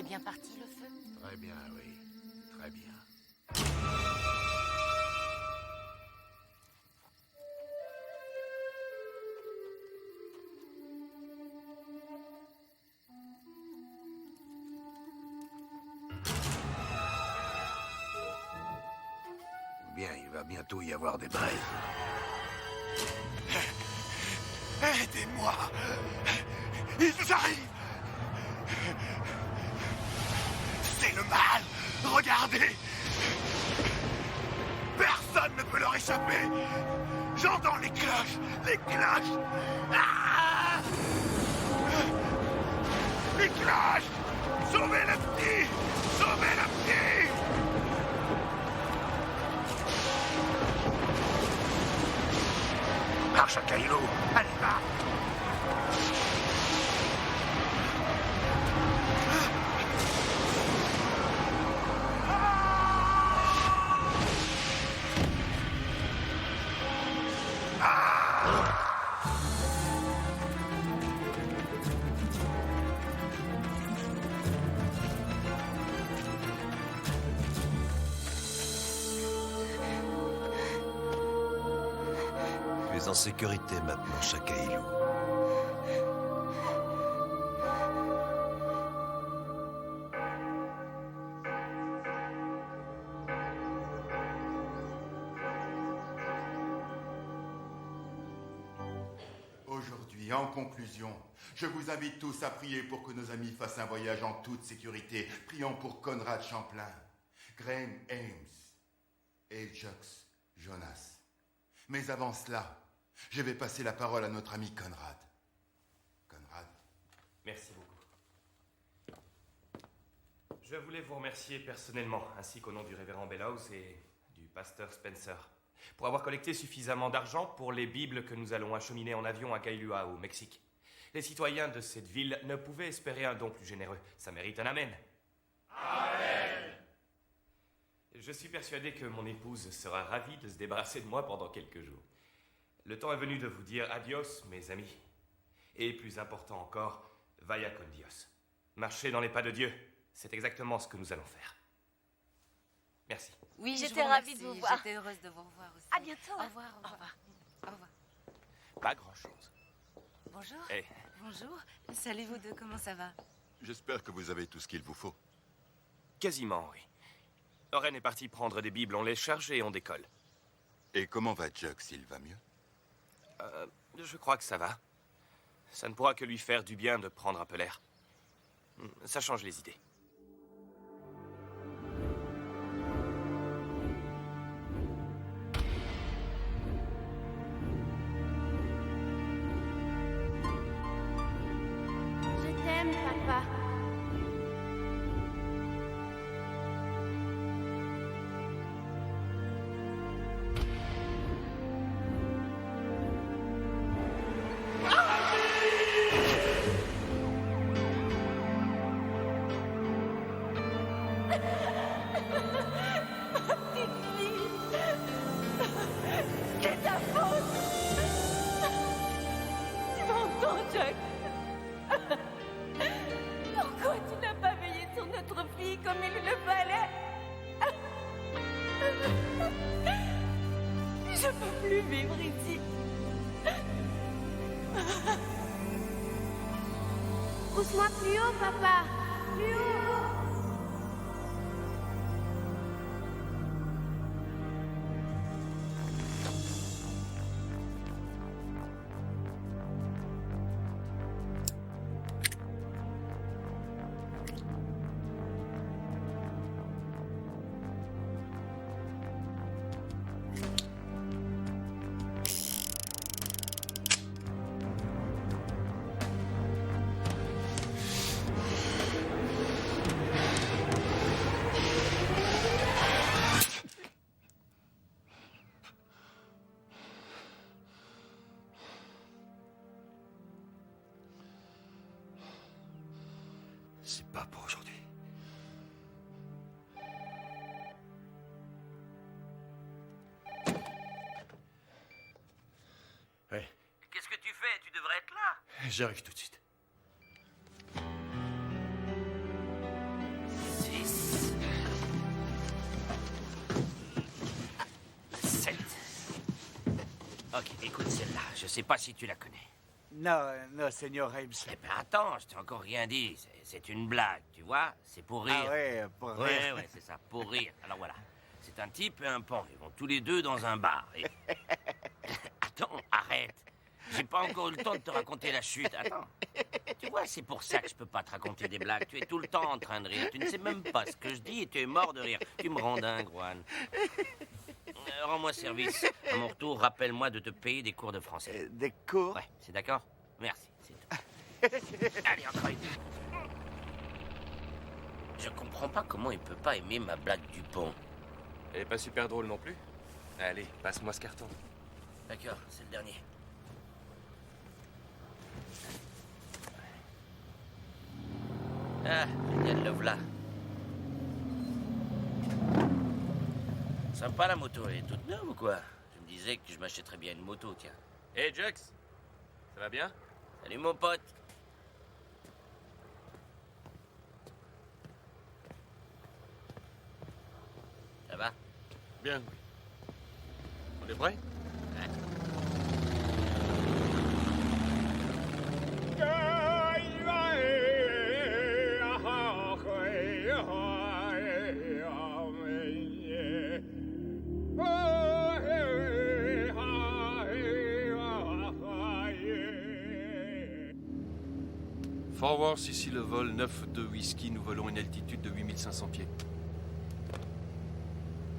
bien parti, le feu? Très bien, oui. Très bien. Bien, il va bientôt y avoir des braises. Aidez-moi! Ils arrivent! C'est le mal! Regardez! Personne ne peut leur échapper! J'entends les cloches! Les cloches! Ah! Les cloches! Sauvez le petit! Sauvez le petit! Marche à Kylo! Allez, va! Tu es en sécurité maintenant, Shakailou. Aujourd'hui, en conclusion, je vous invite tous à prier pour que nos amis fassent un voyage en toute sécurité. Prions pour Conrad Champlain, Graham Ames et Jux Jonas. Mais avant cela, je vais passer la parole à notre ami Conrad. Conrad. Merci beaucoup. Je voulais vous remercier personnellement, ainsi qu'au nom du révérend Bellows et du pasteur Spencer, pour avoir collecté suffisamment d'argent pour les Bibles que nous allons acheminer en avion à Kailua, au Mexique. Les citoyens de cette ville ne pouvaient espérer un don plus généreux. Ça mérite un amen. Amen. Je suis persuadé que mon épouse sera ravie de se débarrasser de moi pendant quelques jours. Le temps est venu de vous dire adios, mes amis. Et plus important encore, vaya con Dios. Marchez dans les pas de Dieu. C'est exactement ce que nous allons faire. Merci. Oui, J'étais ravie de vous voir. J'étais heureuse de vous revoir aussi. À bientôt. Au revoir, au revoir. Au revoir. Pas grand-chose. Bonjour. Eh. Bonjour. Salut vous deux, comment ça va? J'espère que vous avez tout ce qu'il vous faut. Quasiment, oui. Oren est parti prendre des bibles, on les charge et on décolle. Et comment va Jux? Il va mieux? Je crois que ça va. Ça ne pourra que lui faire du bien de prendre un peu l'air. Ça change les idées. Je t'aime, papa. C'est ta faute. Tu m'entends, Jack? Pourquoi tu n'as pas veillé sur notre fille comme il le fallait? Je peux plus vivre ici. Pousse-moi plus haut, papa. Plus haut. C'est pas pour aujourd'hui. Ouais, Qu'est-ce que tu fais? Tu devrais être là. j'arrive tout de suite. Ok, écoute celle-là. Je sais pas si tu la connais. Non, non, Seigneur Ames. Eh ben attends, je t'ai encore rien dit. C'est une blague, tu vois? C'est pour rire. Ah ouais, pour rire. Ouais, c'est ça, pour rire. Alors voilà. C'est un type et un pan. Ils vont tous les deux dans un bar. Et... Attends, arrête. J'ai pas encore eu le temps de te raconter la chute. Attends. Tu vois, c'est pour ça que je peux pas te raconter des blagues. Tu es tout le temps en train de rire. Tu ne sais même pas ce que je dis et tu es mort de rire. Tu me rends dingue, Juan. Rends-moi service. À mon retour, rappelle-moi de te payer des cours de français. Des cours? Ouais, c'est d'accord? Merci, c'est tout. Allez, encore une. Je comprends pas comment il peut pas aimer ma blague du pont. Elle est pas super drôle non plus. Allez, passe-moi ce carton. D'accord, c'est le dernier. Ah, génial, le voilà. Sympa la moto, elle est toute neuve ou quoi? Je me disais que je m'achèterais bien une moto, tiens. Hey, Jux, ça va bien? Salut mon pote. Ça va? Bien. On est prêt? Forward, ici le vol 9-2 Whisky, nous volons une altitude de 8500 pieds.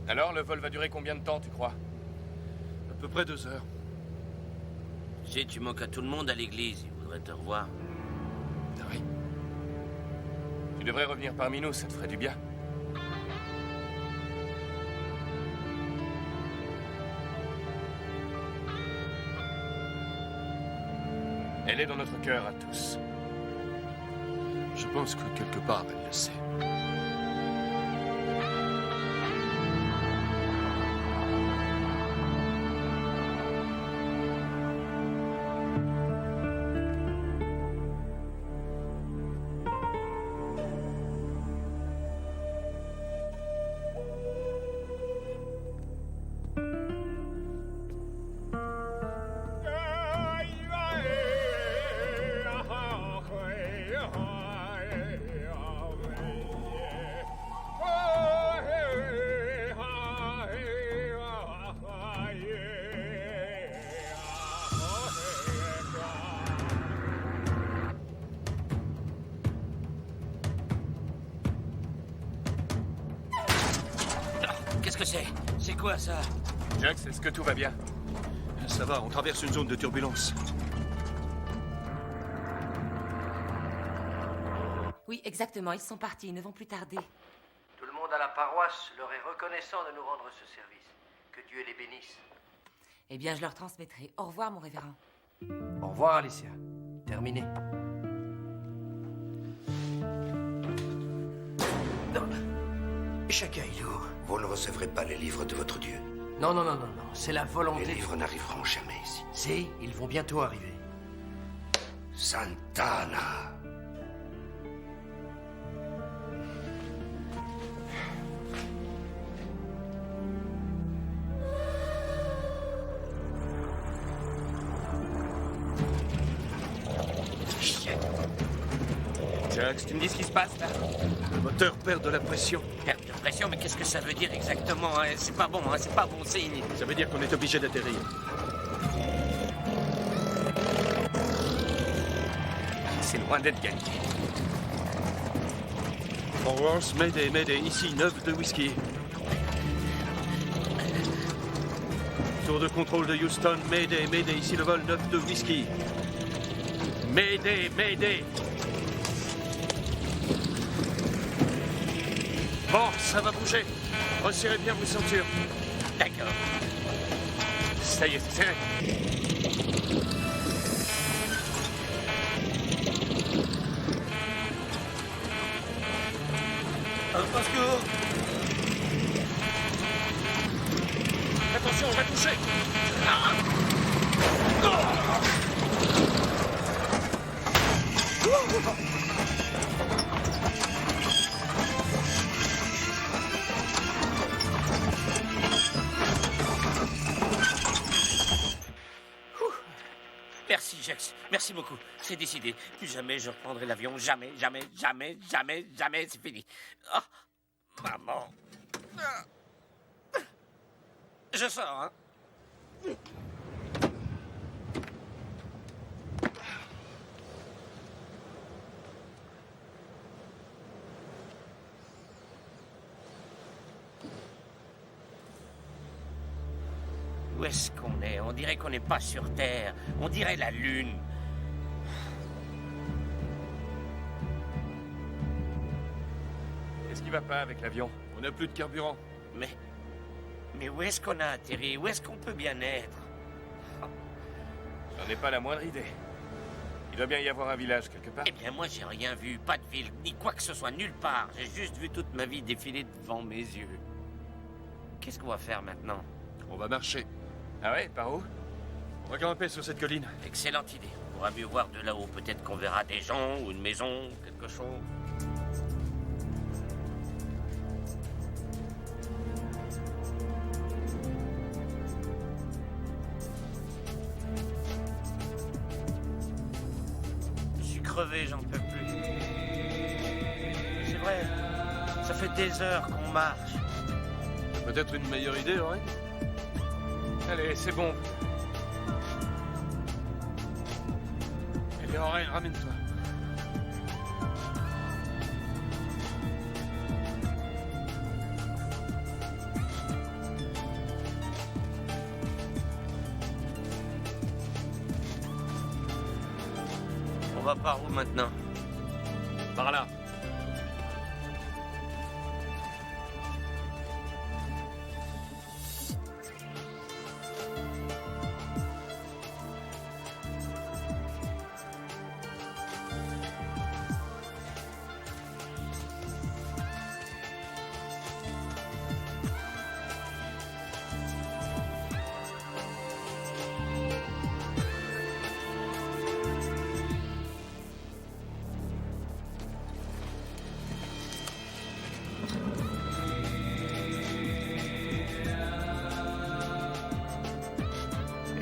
Alors, le vol va durer combien de temps, tu crois? À peu près 2 heures. Tu sais, tu manques à tout le monde à l'église, ils voudraient te revoir. Ah oui. Tu devrais revenir parmi nous, ça te ferait du bien. Elle est dans notre cœur à tous. Je pense que quelque part, elle le sait. Qu'est-ce que c'est? C'est quoi ça? Jux, est-ce que tout va bien? Ça va, on traverse une zone de turbulence. Oui, exactement, ils sont partis, ils ne vont plus tarder. Tout le monde à la paroisse leur est reconnaissant de nous rendre ce service. Que Dieu les bénisse. Eh bien, je leur transmettrai. Au revoir, mon révérend. Au revoir, Alicia. Terminé. Shakaïlou, vous ne recevrez pas les livres de votre Dieu. Non, non, non, non, non. C'est la volonté. Les livres n'arriveront jamais ici. Si, ils vont bientôt arriver. Santana. Jux, tu me dis ce qui se passe là? Le moteur perd de la pression. Perte de pression, mais qu'est-ce que ça veut dire exactement, hein? C'est pas bon, hein? C'est pas bon signe. Ça veut dire qu'on est obligé d'atterrir. C'est loin d'être gagné. Forward, Mayday, Mayday, ici 9-2 Whisky. Tour de contrôle de Houston, Mayday, Mayday, ici le vol 9-2 Whisky. Mayday, Mayday. Bon, ça va bouger. Resserrez bien vos ceintures. D'accord. Ça y est, c'est serré. Au secours. Attention, on va toucher. Max, merci beaucoup. C'est décidé. Plus jamais je reprendrai l'avion. Jamais, jamais, jamais, jamais, jamais. C'est fini. Oh, maman. Je sors, hein. Où est-ce qu'on est? On dirait qu'on n'est pas sur Terre. On dirait la Lune. Qu'est-ce qui va pas avec l'avion? On n'a plus de carburant. Mais où est-ce qu'on a atterri? Où est-ce qu'on peut bien être? J'en ai pas la moindre idée. Il doit bien y avoir un village quelque part. Eh bien, moi, j'ai rien vu. Pas de ville, ni quoi que ce soit, nulle part. J'ai juste vu toute ma vie défiler devant mes yeux. Qu'est-ce qu'on va faire maintenant? On va marcher. Ah ouais, par où? On va grimper sur cette colline. Excellente idée. On pourra mieux voir de là-haut. Peut-être qu'on verra des gens ou une maison, quelque chose. Je suis crevé, j'en peux plus. C'est vrai, ça fait des heures qu'on marche. Peut-être une meilleure idée, Oren? Allez, c'est bon. Allez, Oren, ramène-toi. On va par où maintenant? Par là.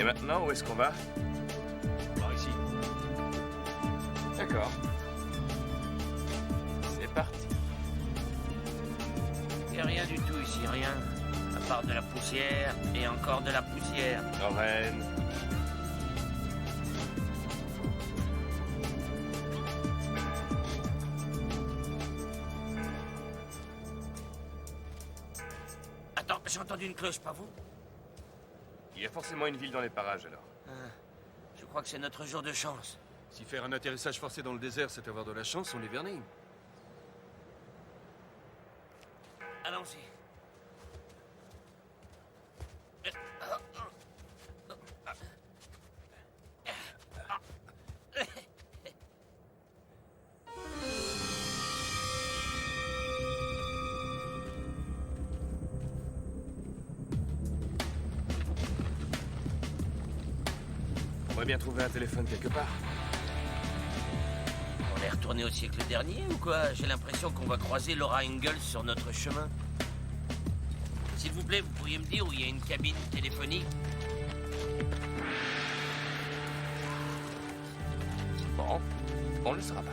Et maintenant, où est-ce qu'on va? Par ici. D'accord. C'est parti. Il n'y a rien du tout ici, rien. À part de la poussière et encore de la poussière. Oren. Attends, j'ai entendu une cloche, pas vous? Il y a forcément une ville dans les parages, alors. Je crois que c'est notre jour de chance. Si faire un atterrissage forcé dans le désert, c'est avoir de la chance, on est vernis. Allons-y. On va bien trouver un téléphone quelque part. On est retourné au siècle dernier ou quoi? J'ai l'impression qu'on va croiser Laura Ingalls sur notre chemin. S'il vous plaît, vous pourriez me dire où il y a une cabine téléphonique? Bon, on ne le saura pas.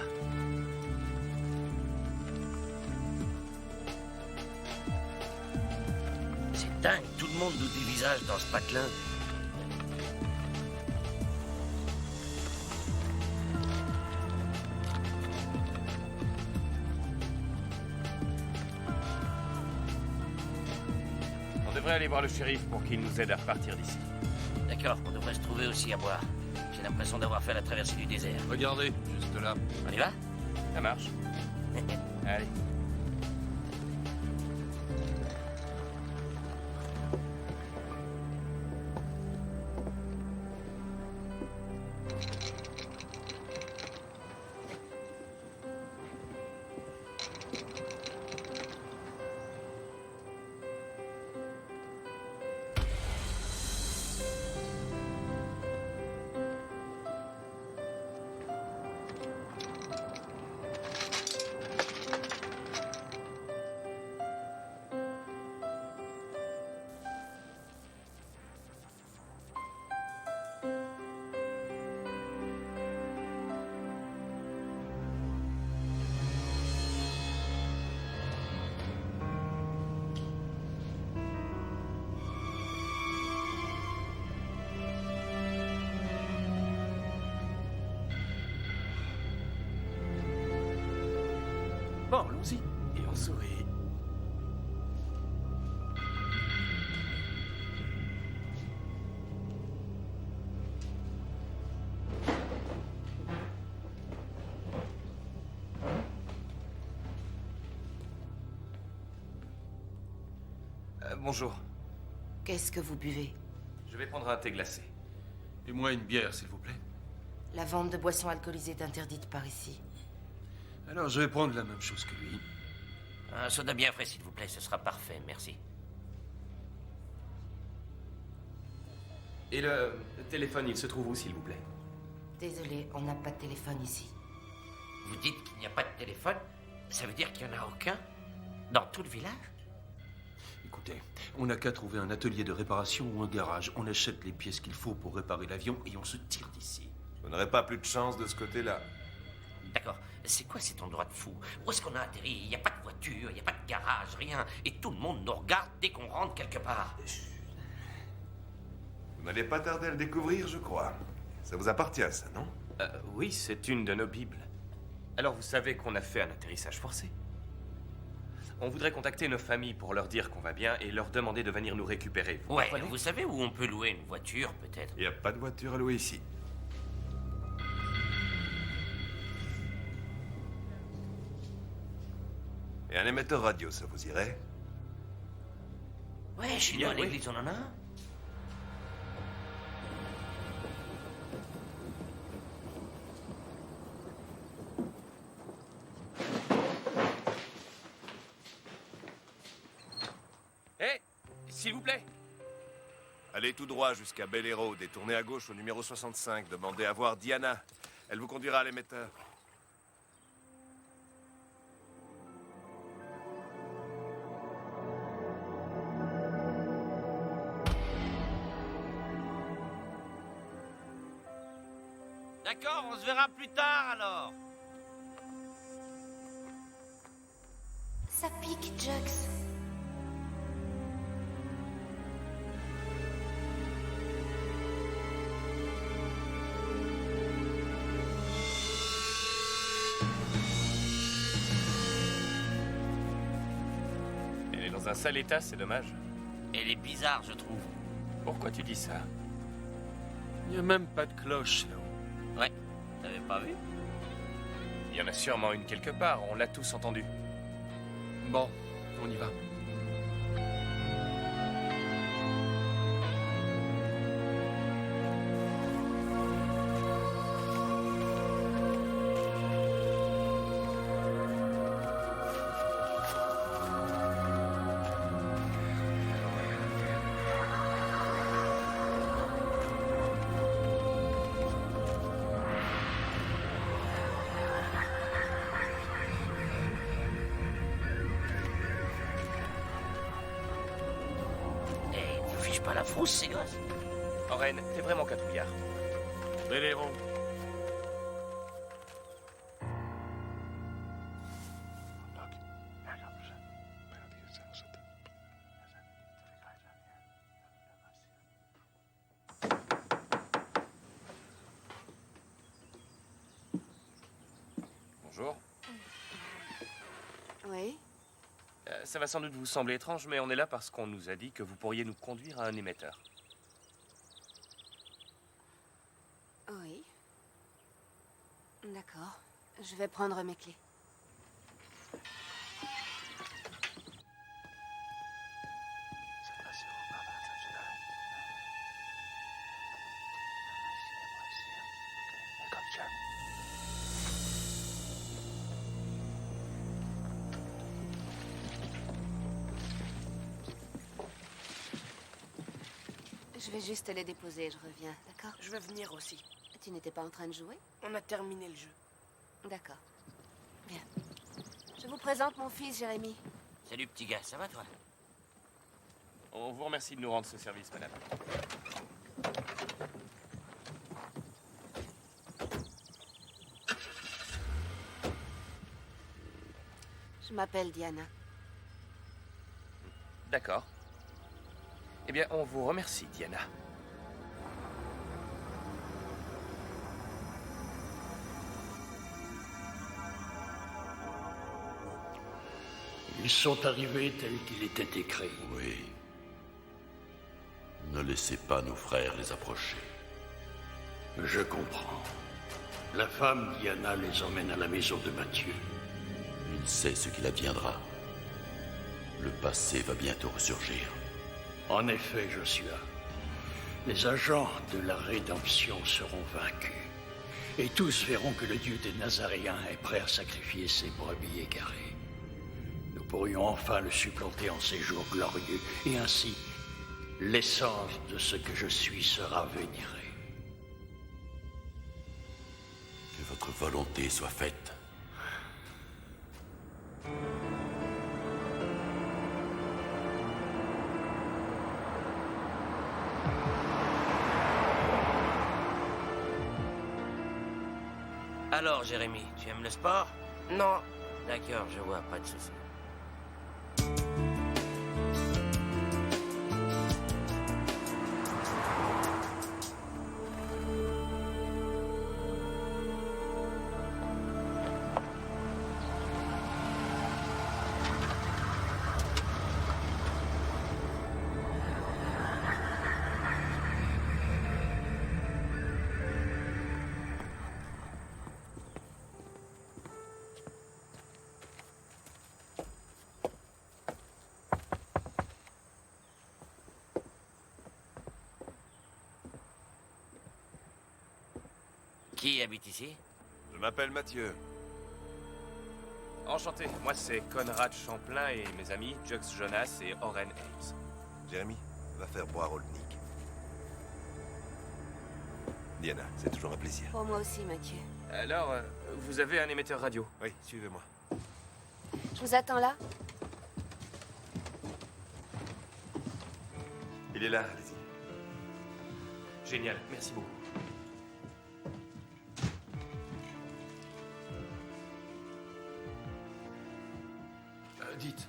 C'est dingue, tout le monde nous dévisage dans ce patelin. On devrait aller voir le shérif pour qu'il nous aide à repartir d'ici. D'accord, on devrait se trouver aussi à boire. J'ai l'impression d'avoir fait la traversée du désert. Regardez, juste là. On y va? Ça marche. Allez. Et on sourit. Bonjour. Qu'est-ce que vous buvez? Je vais prendre un thé glacé. Et moi une bière, s'il vous plaît. La vente de boissons alcoolisées est interdite par ici. Alors je vais prendre la même chose que lui. Un soda bien frais, s'il vous plaît, ce sera parfait, merci. Et le téléphone, il se trouve où, s'il vous plaît? Désolé, on n'a pas de téléphone ici. Vous dites qu'il n'y a pas de téléphone? Ça veut dire qu'il n'y en a aucun? Dans tout le village? Écoutez, on n'a qu'à trouver un atelier de réparation ou un garage. On achète les pièces qu'il faut pour réparer l'avion et on se tire d'ici. Vous n'aurez pas plus de chance de ce côté-là. D'accord. C'est quoi cet endroit de fou? Où est-ce qu'on a atterri? Il n'y a pas de voiture, il n'y a pas de garage, rien. Et tout le monde nous regarde dès qu'on rentre quelque part. Vous n'allez pas tarder à le découvrir, je crois. Ça vous appartient, ça, non? Oui, c'est une de nos bibles. Alors vous savez qu'on a fait un atterrissage forcé. On voudrait contacter nos familles pour leur dire qu'on va bien et leur demander de venir nous récupérer. Vous Ouais, comprenez? vous savez où on peut louer une voiture, peut-être? Il n'y a pas de voiture à louer ici. Et un émetteur radio, ça vous irait? Ouais, chez nous, à l'église, on en a un. Hé, s'il vous plaît. Allez tout droit jusqu'à Bel Road et tournez à gauche au numéro 65. Demandez à voir Diana. Elle vous conduira à l'émetteur. D'accord, on se verra plus tard, alors. Ça pique, Jux. Elle est dans un sale état, c'est dommage. Elle est bizarre, je trouve. Pourquoi tu dis ça? Il n'y a même pas de cloche là-haut. Ouais, t'avais pas vu? Il y en a sûrement une quelque part, on l'a tous entendu. Bon, on y va. Eh, ils vous fichent pas la frousse, ces gosses? Oren, t'es vraiment catouillard. Bel Road. Bonjour. Oui? Ça va sans doute vous sembler étrange, mais on est là parce qu'on nous a dit que vous pourriez nous conduire à un émetteur. Oui. D'accord. Je vais prendre mes clés. Je vais juste les déposer, je reviens, d'accord? Je vais venir aussi. Tu n'étais pas en train de jouer? On a terminé le jeu. D'accord. Bien. Je vous présente mon fils, Jérémy. Salut, petit gars, ça va, toi? On vous remercie de nous rendre ce service, madame. Je m'appelle Diana. D'accord. Eh bien, on vous remercie, Diana. Ils sont arrivés tels qu'il était écrit. Oui. Ne laissez pas nos frères les approcher. Je comprends. La femme Diana les emmène à la maison de Mathieu. Il sait ce qu'il adviendra. Le passé va bientôt ressurgir. En effet, Joshua. Les agents de la rédemption seront vaincus. Et tous verront que le Dieu des Nazaréens est prêt à sacrifier ses brebis égarées. Nous pourrions enfin le supplanter en ces jours glorieux, et ainsi, l'essence de ce que je suis sera vénérée. Que votre volonté soit faite. Alors, Jérémy, tu aimes le sport? Non. D'accord, je vois, pas de souci. Qui habite ici? Je m'appelle Mathieu. Enchanté, moi c'est Conrad Champlain et mes amis Jux Jonas et Oren Ames. Jérémy, va faire boire Old Nick. Diana, c'est toujours un plaisir. Pour moi aussi, Mathieu. Alors, vous avez un émetteur radio? Oui, suivez-moi. Je vous attends là. Il est là, allez-y. Génial, merci beaucoup. Dites,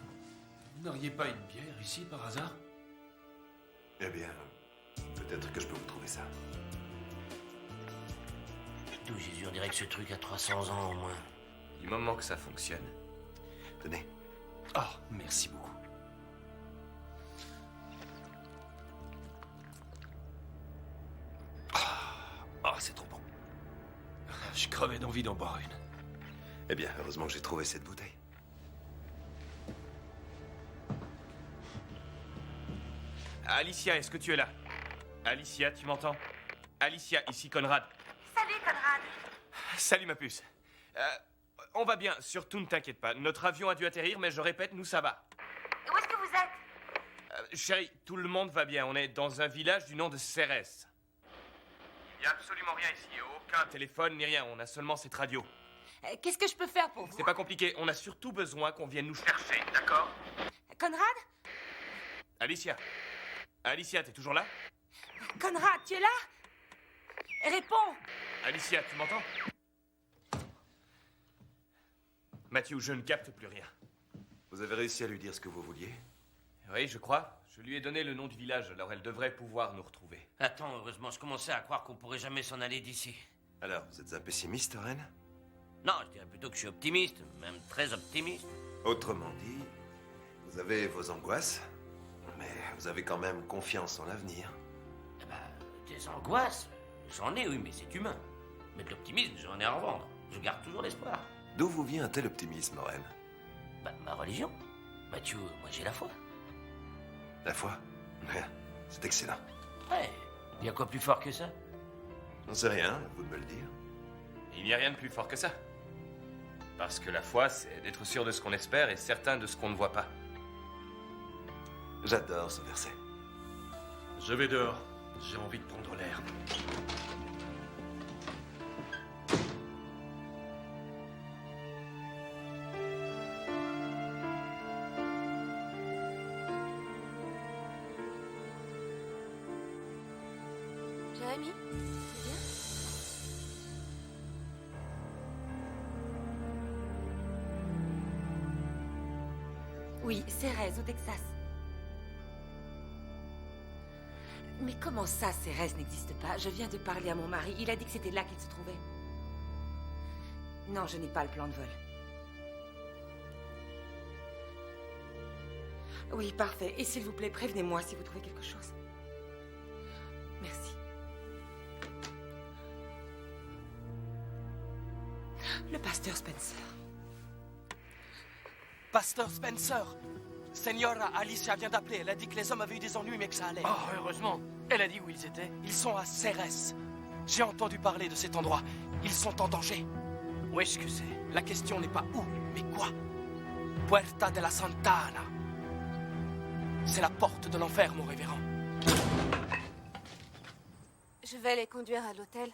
vous n'auriez pas une bière ici par hasard? Eh bien, peut-être que je peux vous trouver ça. D'où Jésus, on dirait que ce truc a 300 ans au moins. Du moment que ça fonctionne. Tenez. Oh, merci beaucoup. Oh, c'est trop bon. Je crevais d'envie d'en boire une. Eh bien, heureusement que j'ai trouvé cette bouteille. Alicia, est-ce que tu es là? Alicia, tu m'entends? Alicia, ici Conrad. Salut, Conrad. Salut ma puce. On va bien, surtout ne t'inquiète pas. Notre avion a dû atterrir, mais je répète, nous ça va. Où est-ce que vous êtes? Chérie, tout le monde va bien. On est dans un village du nom de Cérès. Il n'y a absolument rien ici. Aucun téléphone ni rien. On a seulement cette radio. Qu'est-ce que je peux faire pour vous? C'est pas compliqué. On a surtout besoin qu'on vienne nous chercher, d'accord? Conrad? Alicia. Alicia, t'es toujours là? Conrad, tu es là? Réponds! Alicia, tu m'entends? Mathieu, je ne capte plus rien. Vous avez réussi à lui dire ce que vous vouliez? Oui, je crois. Je lui ai donné le nom du village, alors elle devrait pouvoir nous retrouver. Attends, heureusement, je commençais à croire qu'on pourrait jamais s'en aller d'ici. Alors, vous êtes un pessimiste, Oren? Non, je dirais plutôt que je suis optimiste, même très optimiste. Autrement dit, vous avez vos angoisses, mais vous avez quand même confiance en l'avenir. Eh ben, des angoisses, j'en ai, oui, mais c'est humain. Mais de l'optimisme, j'en ai à en vendre. Je garde toujours l'espoir. D'où vous vient un tel optimisme, Oren? Bah, ma religion. Mathieu, moi j'ai la foi. La foi? C'est excellent. Ouais, il y a quoi plus fort que ça? J'en sais rien, à vous de me le dire. Il n'y a rien de plus fort que ça. Parce que la foi, c'est d'être sûr de ce qu'on espère et certain de ce qu'on ne voit pas. J'adore ce verset. Je vais dehors. J'ai envie de prendre l'air. Jérémy, c'est bien? Oui, Cérès, au Texas. Mais comment ça, Cérès n'existe pas? Je viens de parler à mon mari. Il a dit que c'était là qu'il se trouvait. Non, je n'ai pas le plan de vol. Oui, parfait. Et s'il vous plaît, prévenez-moi si vous trouvez quelque chose. Merci. Le pasteur Spencer. Pasteur Spencer! Señora Alicia vient d'appeler. Elle a dit que les hommes avaient eu des ennuis, mais que ça allait. Oh, heureusement. Elle a dit où ils étaient. Ils sont à Ceres. J'ai entendu parler de cet endroit. Ils sont en danger. Où est-ce que c'est? La question n'est pas où, mais quoi. Puerta de la Santana. C'est la porte de l'enfer, mon révérend. Je vais les conduire à l'hôtel.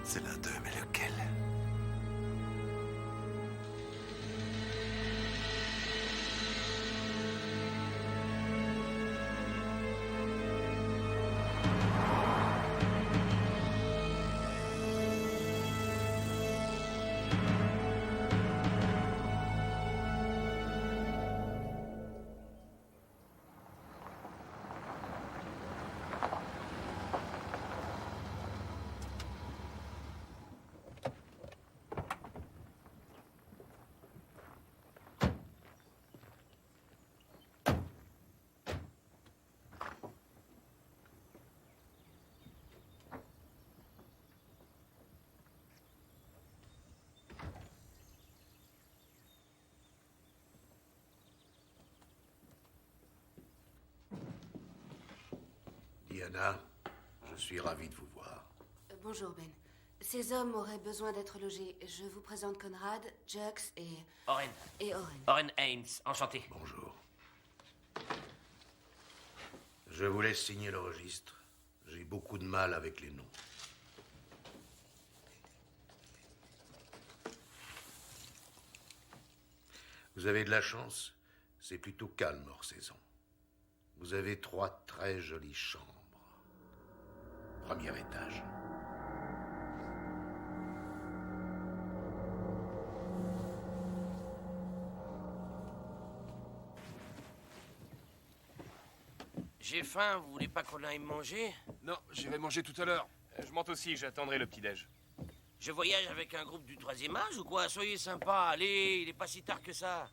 C'est l'un d'eux, mais lequel? Diana, je suis ravi de vous voir. Bonjour, Ben. Ces hommes auraient besoin d'être logés. Je vous présente Conrad, Jux et... Oren. Et Oren. Oren Haynes, enchanté. Bonjour. Je vous laisse signer le registre. J'ai beaucoup de mal avec les noms. Vous avez de la chance. C'est plutôt calme hors saison. Vous avez 3 très jolies chambres. Premier étage. J'ai faim, vous voulez pas qu'on aille manger? Non, j'irai manger tout à l'heure. Je monte aussi, j'attendrai le petit-déj. Je voyage avec un groupe du 3e âge ou quoi? Soyez sympa, allez, il est pas si tard que ça.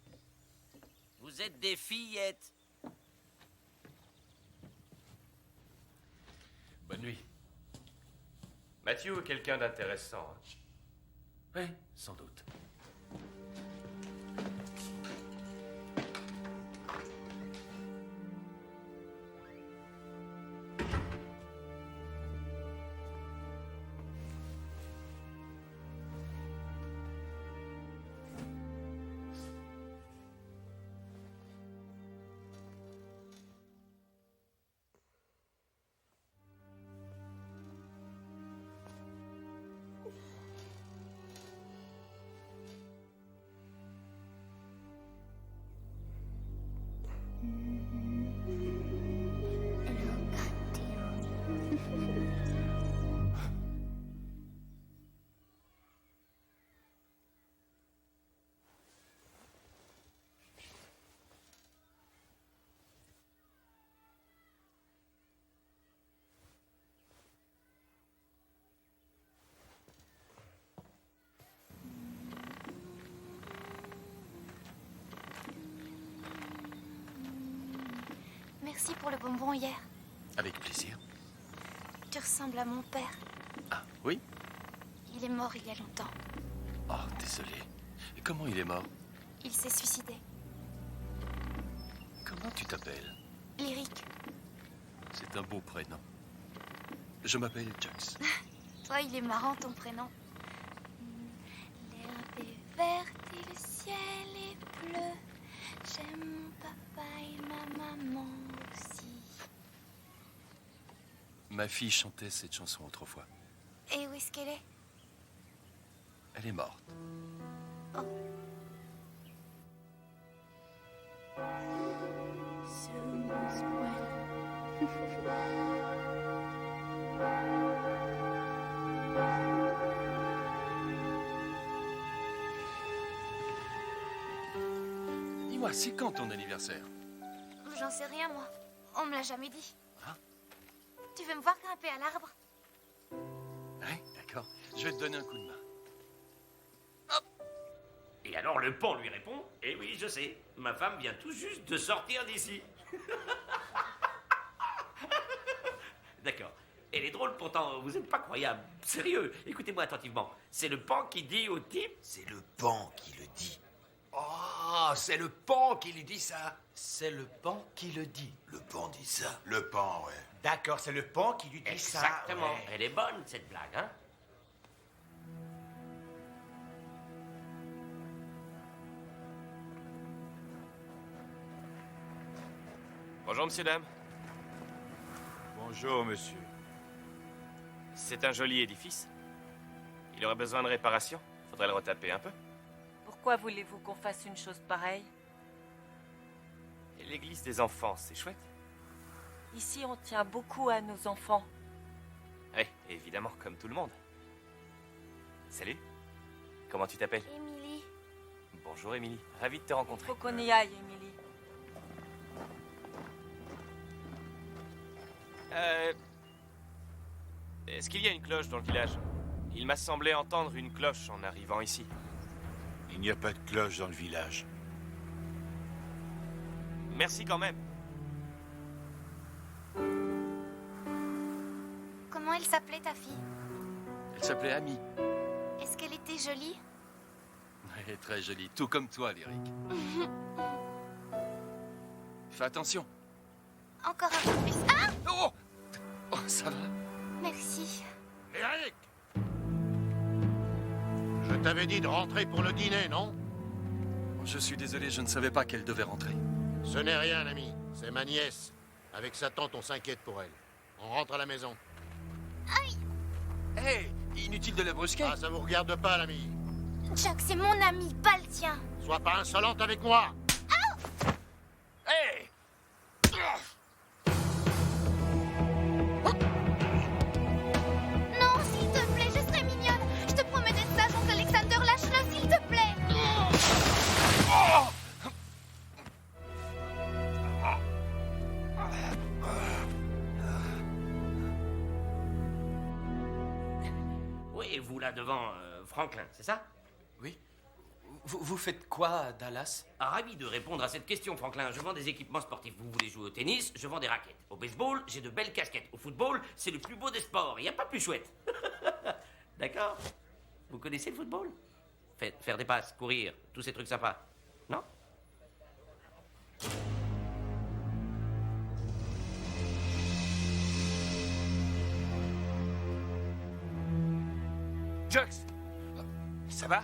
Vous êtes des fillettes. Bonne nuit. Matthew est quelqu'un d'intéressant. Oui, sans doute. Merci pour le bonbon hier. Avec plaisir. Tu ressembles à mon père. Ah, oui? Il est mort il y a longtemps. Oh, désolé. Et comment il est mort? Il s'est suicidé. Comment tu t'appelles? Lyrique. C'est un beau prénom. Je m'appelle Jux. Toi, il est marrant ton prénom. L'herbe est verte et le ciel est bleu. J'aime mon papa et ma maman aussi. Ma fille chantait cette chanson autrefois. Et où est-ce qu'elle est? Elle est morte. Oh. Dis-moi, c'est quand ton anniversaire? J'en sais rien, moi. On me l'a jamais dit. Tu veux me voir grimper à l'arbre? Ouais, d'accord. Je vais te donner un coup de main. Et alors le pont lui répond: eh oui, je sais, ma femme vient tout juste de sortir d'ici. D'accord. Elle est drôle pourtant, vous êtes pas croyable. Sérieux, écoutez-moi attentivement. C'est le pan qui dit au type... C'est le pan qui le dit. Oh, c'est le pan qui lui dit ça. C'est le pan qui le dit. Le pan dit ça. Le pan, ouais. D'accord, c'est le pan qui lui dit ça. Exactement. ouais. Elle est bonne, cette blague, hein? Bonjour, monsieur, dame. Bonjour, monsieur. C'est un joli édifice. Il aurait besoin de réparation. Faudrait le retaper un peu. Pourquoi voulez-vous qu'on fasse une chose pareille? Et l'église des enfants, c'est chouette. Ici, on tient beaucoup à nos enfants. Oui, évidemment, comme tout le monde. Salut. Comment tu t'appelles? Émilie. Bonjour, Émilie. Ravi de te rencontrer. Faut qu'on y aille, Émilie. Est-ce qu'il y a une cloche dans le village? Il m'a semblé entendre une cloche en arrivant ici. Il n'y a pas de cloche dans le village. Merci quand même. Comment elle s'appelait, ta fille? Elle s'appelait Amy. Est-ce qu'elle était jolie? Elle est très jolie, tout comme toi, Lyric. Fais attention. Encore un peu plus. Ah! Oh! Oh, ça va? Merci. Lyric! Je t'avais dit de rentrer pour le dîner, non? Je suis désolé, je ne savais pas qu'elle devait rentrer. Ce n'est rien, l'ami. C'est ma nièce. Avec sa tante, on s'inquiète pour elle. On rentre à la maison. Aïe! Hé! Hey, inutile de la brusquer. Ah, ça vous regarde pas, l'ami. Chuck, c'est mon ami, pas le tien. Sois pas insolente avec moi. Hé! Non, s'il te plaît, je serai mignonne. Je te promets d'être sage, oncle Alexander, lâche-le, s'il te plaît. Oui, et vous là devant, Franklin, c'est ça? Oui. Vous faites quoi à Dallas? Ah, ravi de répondre à cette question, Franklin. Je vends des équipements sportifs. Vous voulez jouer au tennis? Je vends des raquettes. Au baseball, j'ai de belles casquettes. Au football, c'est le plus beau des sports. Il n'y a pas plus chouette. D'accord? Vous connaissez le football? Faire des passes, courir, tous ces trucs sympas. Non? Jux! Ça va?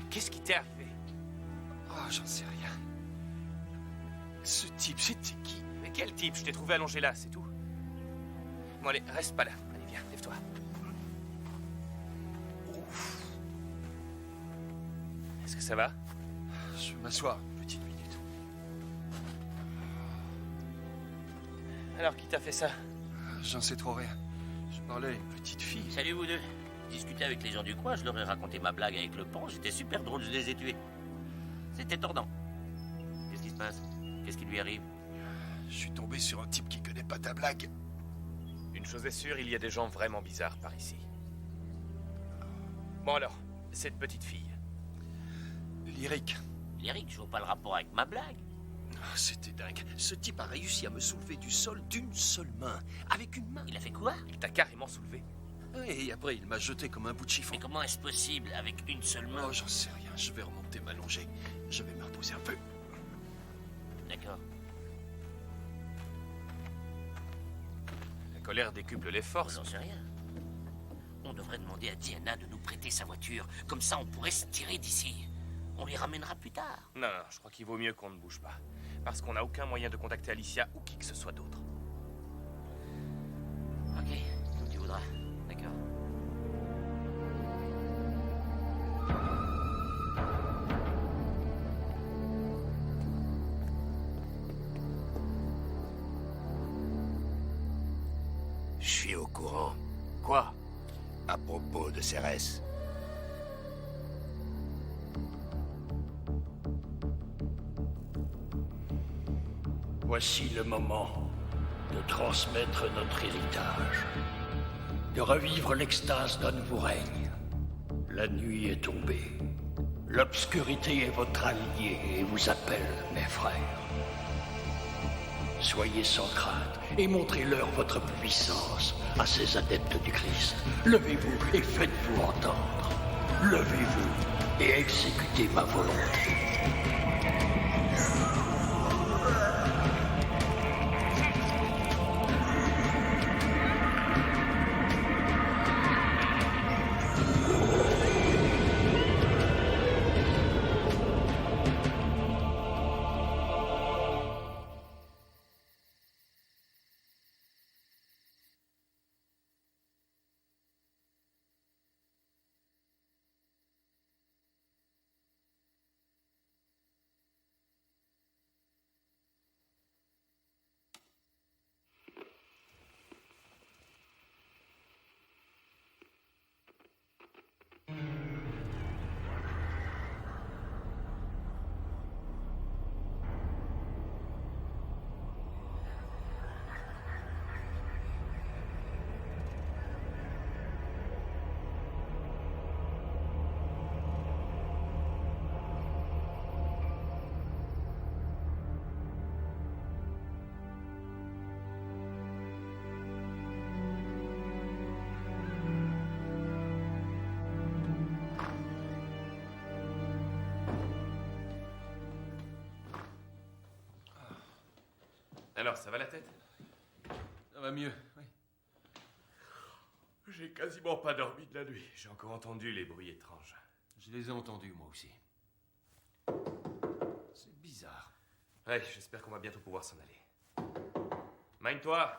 Qu'est-ce qui t'est arrivé? Oh, j'en sais rien. Ce type, c'était qui? Mais quel type? Je t'ai trouvé allongé là, c'est tout. Bon, allez, reste pas là. Allez, viens, lève-toi. Est-ce que ça va? Je vais m'asseoir une petite minute. Alors, qui t'a fait ça? J'en sais trop rien. Je parlais à une petite fille. Salut vous deux. Je discutais avec les gens du coin, je leur ai raconté ma blague avec le pont, j'étais super drôle, je les ai tués. C'était tordant. Qu'est-ce qui se passe? Qu'est-ce qui lui arrive? Je suis tombé sur un type qui connaît pas ta blague. Une chose est sûre, il y a des gens vraiment bizarres par ici. Bon alors, cette petite fille. Lyric. Lyric, je vois pas le rapport avec ma blague. Oh, c'était dingue. Ce type a réussi à me soulever du sol d'une seule main. Avec une main. Il a fait quoi? Il t'a carrément soulevé. Et après, il m'a jeté comme un bout de chiffon. Mais comment est-ce possible avec une seule main? Oh, j'en sais rien. Je vais remonter m'allonger. Je vais me reposer un peu. D'accord. La colère décuple les forces. J'en sais rien. On devrait demander à Diana de nous prêter sa voiture. Comme ça, on pourrait se tirer d'ici. On les ramènera plus tard. Non, je crois qu'il vaut mieux qu'on ne bouge pas. Parce qu'on n'a aucun moyen de contacter Alicia ou qui que ce soit d'autre. Ok, comme tu voudras. D'accord. Je suis au courant. Quoi? À propos de Cérès. Voici le moment de transmettre notre héritage, de revivre l'extase d'un nouveau règne. La nuit est tombée. L'obscurité est votre allié et vous appelle, mes frères. Soyez sans crainte et montrez-leur votre puissance à ces adeptes du Christ. Levez-vous et faites-vous entendre. Levez-vous et exécutez ma volonté. Alors, ça va la tête? Ça va mieux, oui. J'ai quasiment pas dormi de la nuit. J'ai encore entendu les bruits étranges. Je les ai entendus, moi aussi. C'est bizarre. Ouais, j'espère qu'on va bientôt pouvoir s'en aller. Mine-toi!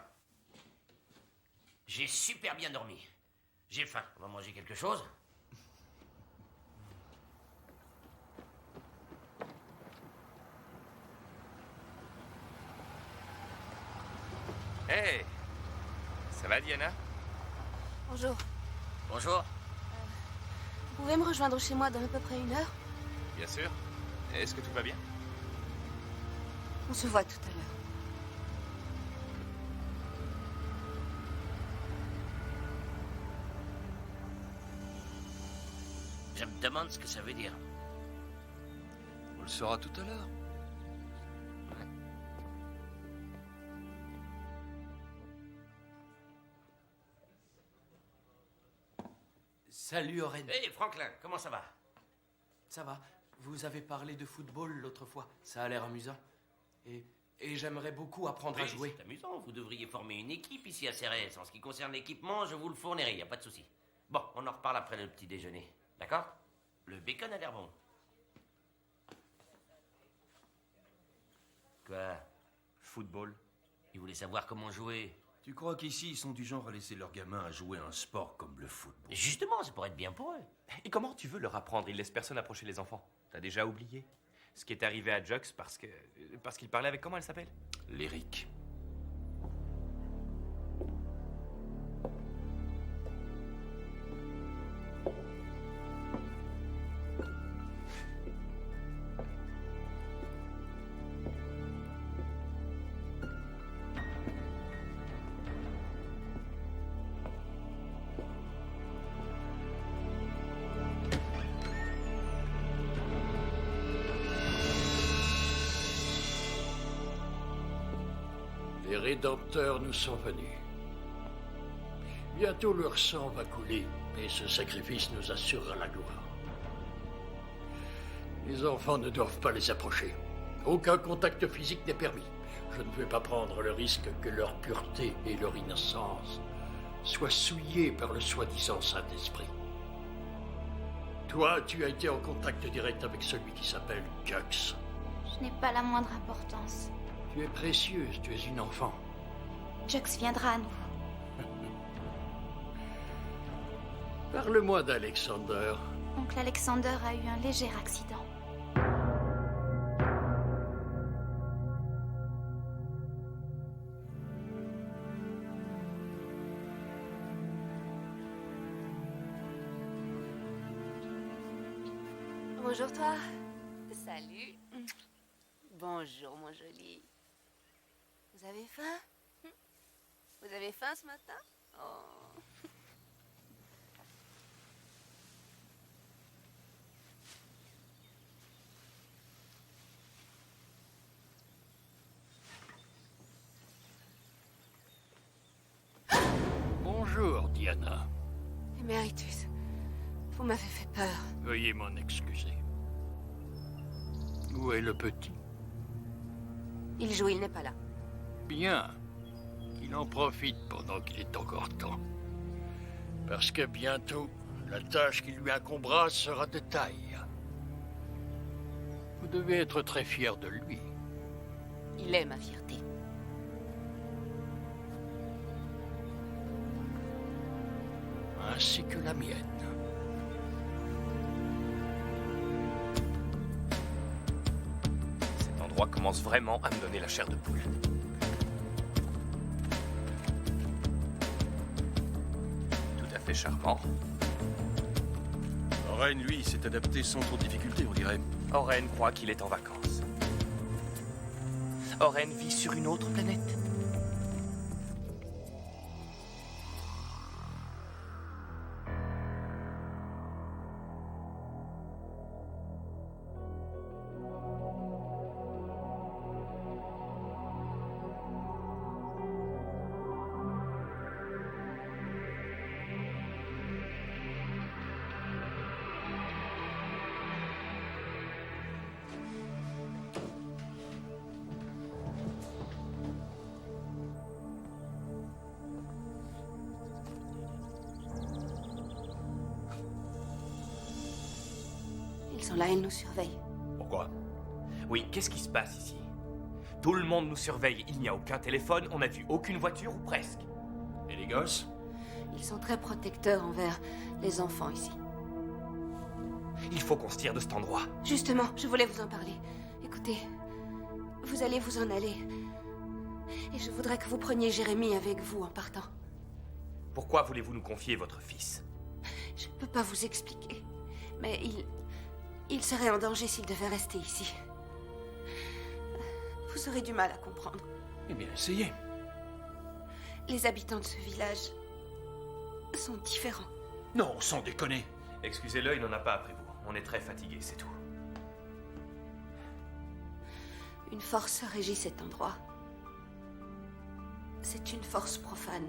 J'ai super bien dormi. J'ai faim. On va manger quelque chose? Hey! Ça va, Diana? Bonjour. Bonjour. Vous pouvez me rejoindre chez moi dans à peu près 1 heure? Bien sûr. Est-ce que tout va bien? On se voit tout à l'heure. Je me demande ce que ça veut dire. On le saura tout à l'heure. Salut, Oren. Hé, Franklin, comment ça va? Ça va. Vous avez parlé de football l'autre fois. Ça a l'air amusant. Et j'aimerais beaucoup apprendre à jouer. C'est amusant. Vous devriez former une équipe ici à Cérès. En ce qui concerne l'équipement, je vous le fournirai, y a pas de souci. Bon, on en reparle après le petit déjeuner. D'accord? Le bacon a l'air bon. Quoi? Football. Ils voulaient savoir comment jouer. Tu crois qu'ici, ils sont du genre à laisser leurs gamins à jouer à un sport comme le football? Justement, ça pourrait être bien pour eux. Et comment tu veux leur apprendre? Ils laissent personne approcher les enfants. T'as déjà oublié ce qui est arrivé à Jux parce qu'il parlait avec... Comment elle s'appelle? Lyric. Les Rédempteurs nous sont venus. Bientôt leur sang va couler et ce sacrifice nous assurera la gloire. Les enfants ne doivent pas les approcher. Aucun contact physique n'est permis. Je ne veux pas prendre le risque que leur pureté et leur innocence soient souillées par le soi-disant Saint-Esprit. Toi, tu as été en contact direct avec celui qui s'appelle Jux. Je n'ai pas la moindre importance. Tu es précieuse, tu es une enfant. Jux viendra à nous. Parle-moi d'Alexander. Oncle Alexander a eu un léger accident. Bonjour toi. Salut. Bonjour, mon joli. Vous avez faim? Vous avez faim ce matin? Oh. Bonjour, Diana. Emeritus, vous m'avez fait peur. Veuillez m'en excuser. Où est le petit? Il joue, il n'est pas là. Bien. Qu'il en profite pendant qu'il est encore temps. Parce que bientôt, la tâche qui lui incombera sera de taille. Vous devez être très fier de lui. Il est ma fierté. Ainsi que la mienne. Cet endroit commence vraiment à me donner la chair de poule. Tout à fait charmant. Oren, lui, s'est adapté sans trop de difficulté, on dirait. Oren croit qu'il est en vacances. Oren vit sur une autre planète. Ils sont là, ils nous surveillent. Pourquoi? Oui, qu'est-ce qui se passe ici? Tout le monde nous surveille, il n'y a aucun téléphone, on n'a vu aucune voiture ou presque. Et les gosses? Ils sont très protecteurs envers les enfants ici. Il faut qu'on se tire de cet endroit. Justement, je voulais vous en parler. Écoutez, vous allez vous en aller. Et je voudrais que vous preniez Jérémy avec vous en partant. Pourquoi voulez-vous nous confier votre fils? Je ne peux pas vous expliquer, mais il serait en danger s'il devait rester ici. Vous aurez du mal à comprendre. Eh bien, essayez. Les habitants de ce village sont différents. Non, sans déconner. Excusez-le, il n'en a pas après vous. On est très fatigués, c'est tout. Une force régit cet endroit. C'est une force profane.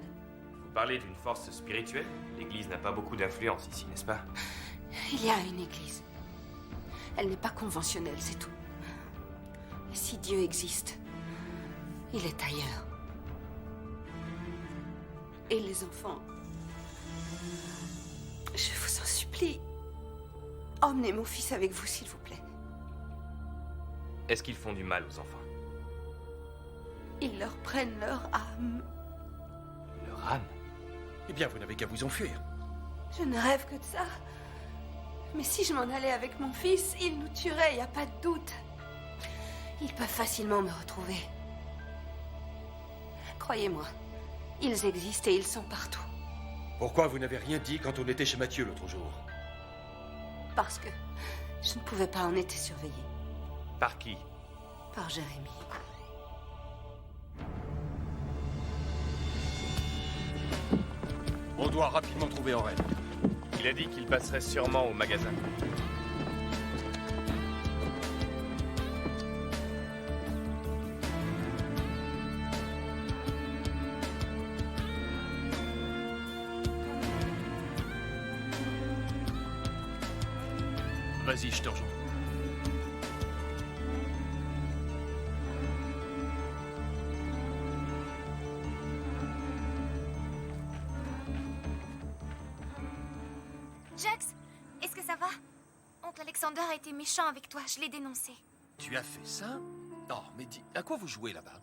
Vous parlez d'une force spirituelle? L'Église n'a pas beaucoup d'influence ici, n'est-ce pas? Il y a une église. Elle n'est pas conventionnelle, c'est tout. Et si Dieu existe, il est ailleurs. Et les enfants, je vous en supplie, emmenez mon fils avec vous, s'il vous plaît. Est-ce qu'ils font du mal aux enfants? Ils leur prennent leur âme. Leur âme? Eh bien, vous n'avez qu'à vous enfuir. Je ne rêve que de ça. Mais si je m'en allais avec mon fils, ils nous tueraient, il n'y a pas de doute. Ils peuvent facilement me retrouver. Croyez-moi, ils existent et ils sont partout. Pourquoi vous n'avez rien dit quand on était chez Mathieu l'autre jour? Parce que je ne pouvais pas en être surveillée. Par qui? Par Jérémy. On doit rapidement trouver Oren. Il a dit qu'il passerait sûrement au magasin. Vas-y, je te rejoins. Jax, est-ce que ça va? Oncle Alexander a été méchant avec toi, je l'ai dénoncé. Tu as fait ça? Non, mais dis, à quoi vous jouez là-bas?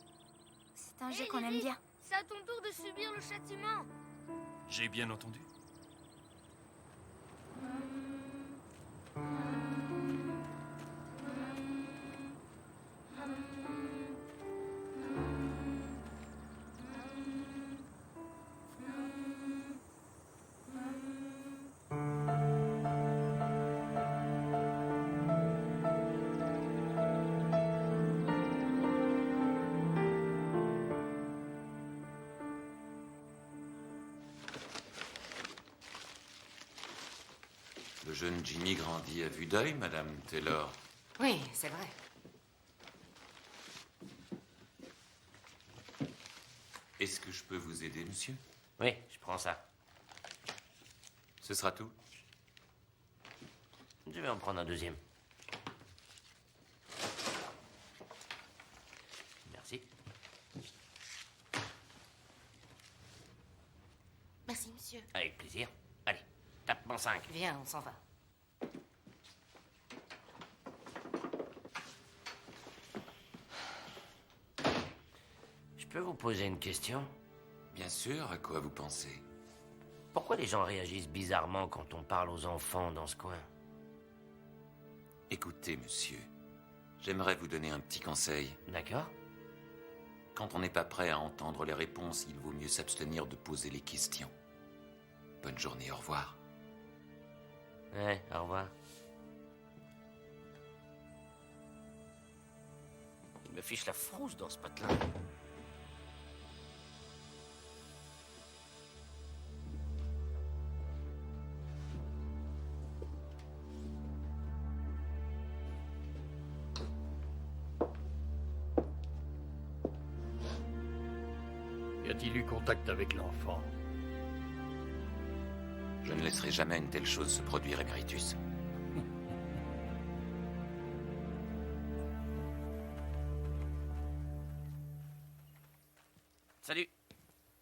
C'est un jeu qu'on aime bien. C'est à ton tour de subir le châtiment. J'ai bien entendu. Le jeune Jimmy grandit à vue d'œil, Madame Taylor. Oui, c'est vrai. Est-ce que je peux vous aider, monsieur? Oui, je prends ça. Ce sera tout? Je vais en prendre un deuxième. Merci. Merci, monsieur. Avec plaisir. Allez, tape-moi 5. Viens, on s'en va. Je peux vous poser une question? Bien sûr, à quoi vous pensez? Pourquoi les gens réagissent bizarrement quand on parle aux enfants dans ce coin? Écoutez, monsieur, j'aimerais vous donner un petit conseil. D'accord. Quand on n'est pas prêt à entendre les réponses, il vaut mieux s'abstenir de poser les questions. Bonne journée, au revoir. Ouais, au revoir. Il me fiche la frousse dans ce patelin. Y a-t-il eu contact avec l'enfant? Je ne laisserai jamais une telle chose se produire, Emeritus. Salut.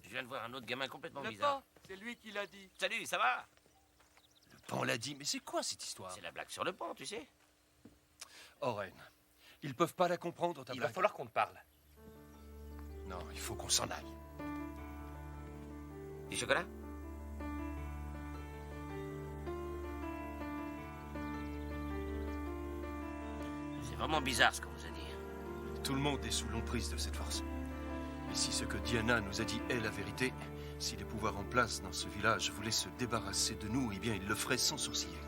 Je viens de voir un autre gamin complètement Le bizarre. pan, c'est lui qui l'a dit. Salut, ça va? Le pan l'a dit, mais c'est quoi cette histoire? C'est la blague sur le pont, tu sais. Oren, ils peuvent pas la comprendre, ta Il blague. va falloir qu'on te parle. Non, il faut qu'on s'en aille. Du chocolat? C'est vraiment bizarre ce qu'on vous a dit. Tout le monde est sous l'emprise de cette force. Et si ce que Diana nous a dit est la vérité, si les pouvoirs en place dans ce village voulaient se débarrasser de nous, eh bien, ils le feraient sans sourciller.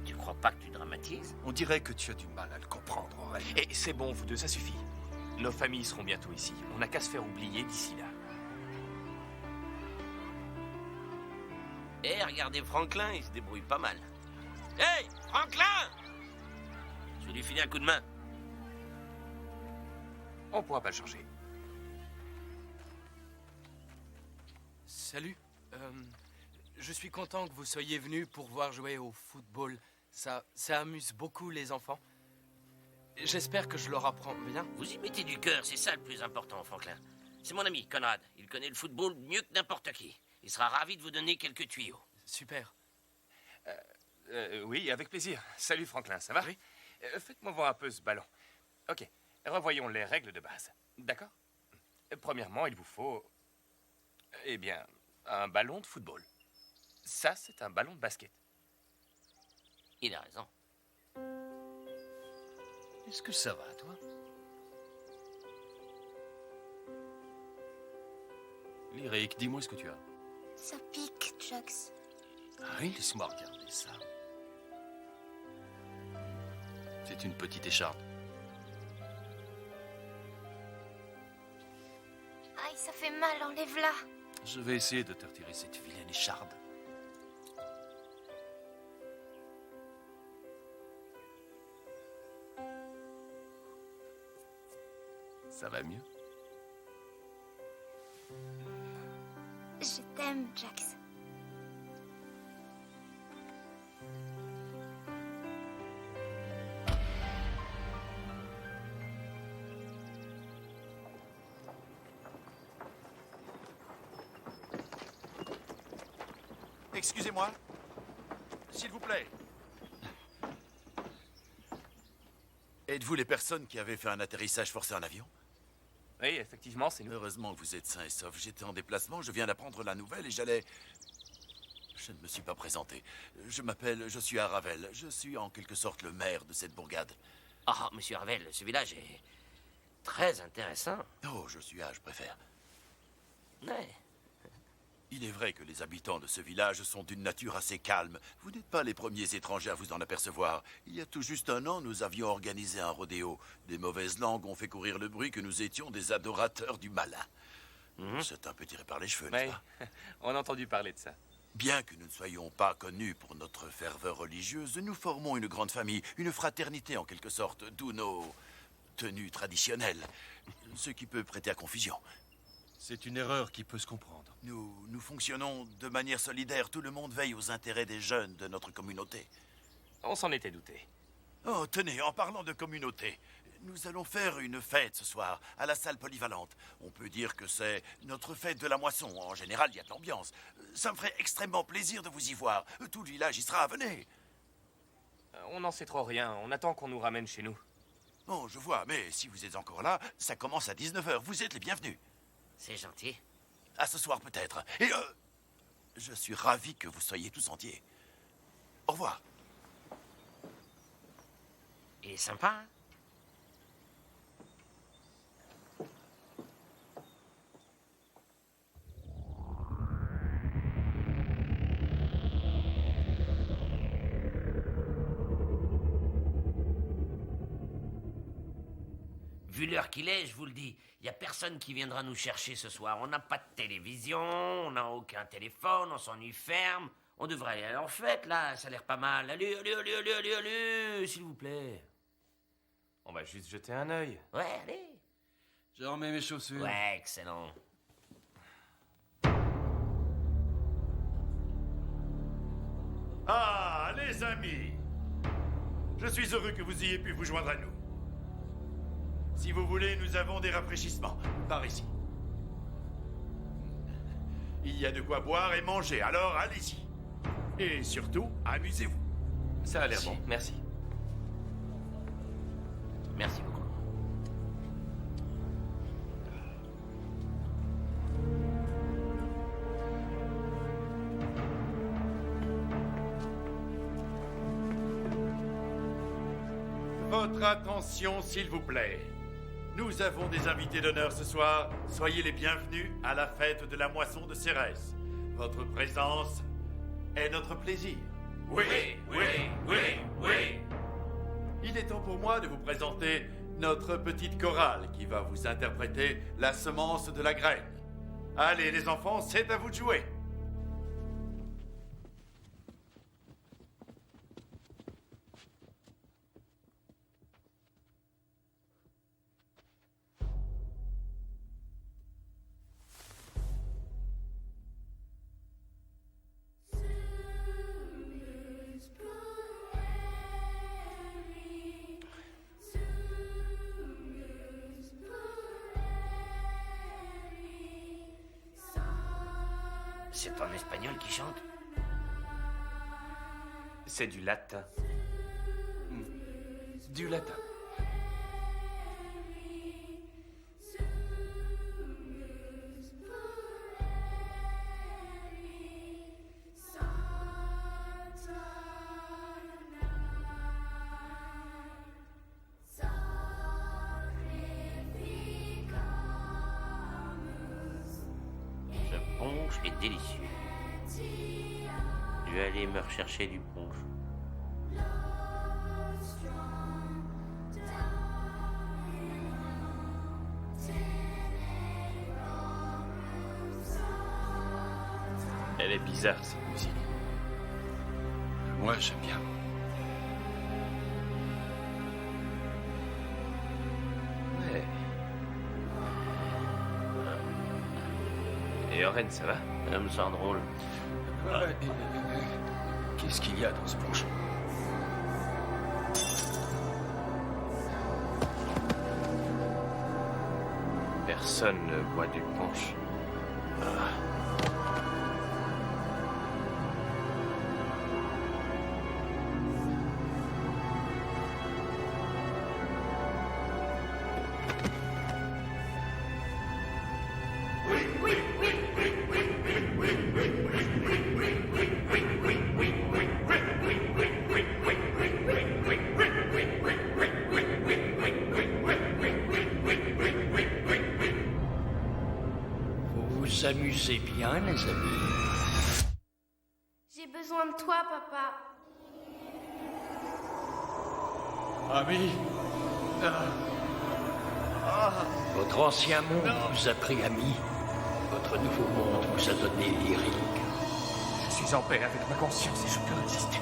Tu crois pas que tu dramatises? On dirait que tu as du mal à le comprendre, Oren. Et c'est bon, vous deux, ça suffit. Nos familles seront bientôt ici. On n'a qu'à se faire oublier d'ici là. Eh, regardez Franklin, il se débrouille pas mal. Hey, Franklin! Je vais lui filer un coup de main. On pourra pas le changer. Salut. Je suis content que vous soyez venus pour voir jouer au football. Ça amuse beaucoup les enfants. J'espère que je leur apprends bien. Vous y mettez du cœur, c'est ça le plus important, Franklin. C'est mon ami, Conrad. Il connaît le football mieux que n'importe qui. Il sera ravi de vous donner quelques tuyaux. Super. Oui, avec plaisir. Salut Franklin, ça va? Oui. Faites-moi voir un peu ce ballon. Ok, revoyons les règles de base. D'accord? Premièrement, il vous faut... Eh bien, un ballon de football. Ça, c'est un ballon de basket. Il a raison. Est-ce que ça va, toi? Lyric, dis-moi ce que tu as. Ça pique, Jux. Ah oui, laisse-moi regarder ça. C'est une petite écharpe. Aïe, ça fait mal, enlève-la. Je vais essayer de te retirer cette vilaine écharde. Ça va mieux? Je t'aime, Jax. Excusez-moi. S'il vous plaît. Êtes-vous les personnes qui avaient fait un atterrissage forcé en avion? Oui, effectivement, c'est nous. Heureusement que vous êtes sains et saufs. J'étais en déplacement, je viens d'apprendre la nouvelle et j'allais... Je ne me suis pas présenté. Je suis à Ravel. Je suis en quelque sorte le maire de cette bourgade. Ah, monsieur Ravel, ce village est très intéressant. Oh, je préfère. Ouais. Il est vrai que les habitants de ce village sont d'une nature assez calme. Vous n'êtes pas les premiers étrangers à vous en apercevoir. Il y a tout juste un an, nous avions organisé un rodéo. Des mauvaises langues ont fait courir le bruit que nous étions des adorateurs du malin. C'est un peu tiré par les cheveux, n'est-ce pas? On a entendu parler de ça. Bien que nous ne soyons pas connus pour notre ferveur religieuse, nous formons une grande famille, une fraternité en quelque sorte, d'où nos tenues traditionnelles, ce qui peut prêter à confusion. C'est une erreur qui peut se comprendre. Nous fonctionnons de manière solidaire. Tout le monde veille aux intérêts des jeunes de notre communauté. On s'en était douté. Oh, tenez, en parlant de communauté, nous allons faire une fête ce soir, à la salle polyvalente. On peut dire que c'est notre fête de la moisson. En général, il y a de l'ambiance. Ça me ferait extrêmement plaisir de vous y voir. Tout le village y sera, venez. On n'en sait trop rien. On attend qu'on nous ramène chez nous. Oh, je vois, mais si vous êtes encore là, ça commence à 19h. Vous êtes les bienvenus. C'est gentil. À ce soir, peut-être. Et je suis ravi que vous soyez tous entiers. Au revoir. Il est sympa, hein? Vu l'heure qu'il est, je vous le dis, il n'y a personne qui viendra nous chercher ce soir. On n'a pas de télévision, on n'a aucun téléphone, on s'ennuie ferme. On devrait aller à leur fête, là, ça a l'air pas mal. Allez, s'il vous plaît. On va juste jeter un œil. Ouais, allez. Je remets mes chaussures. Ouais, excellent. Ah, les amis! Je suis heureux que vous ayez pu vous joindre à nous. Si vous voulez, nous avons des rafraîchissements. Par ici. Il y a de quoi boire et manger, alors allez-y. Et surtout, amusez-vous. Ça a l'air bon, merci. Merci beaucoup. Votre attention, s'il vous plaît. Nous avons des invités d'honneur ce soir. Soyez les bienvenus à la fête de la moisson de Cérès. Votre présence est notre plaisir. Oui. Il est temps pour moi de vous présenter notre petite chorale qui va vous interpréter la semence de la graine. Allez, les enfants, c'est à vous de jouer. C'est en espagnol qui chante? C'est du latin. Du latin. Ce punch est délicieux. Je vais aller me rechercher du punch. Elle est bizarre, cette musique. Moi, j'aime bien. Ouais. Et Oren, ça va? Ça me sent drôle. Qu'est-ce qu'il y a dans ce punch? Personne ne boit du punch. Vous vous amusez bien, les amis? J'ai besoin de toi, papa. Ami. Votre ancien monde vous a pris ami. Votre nouveau monde vous a donné lyrique. Je suis suis en paix avec ma conscience et je peux résister.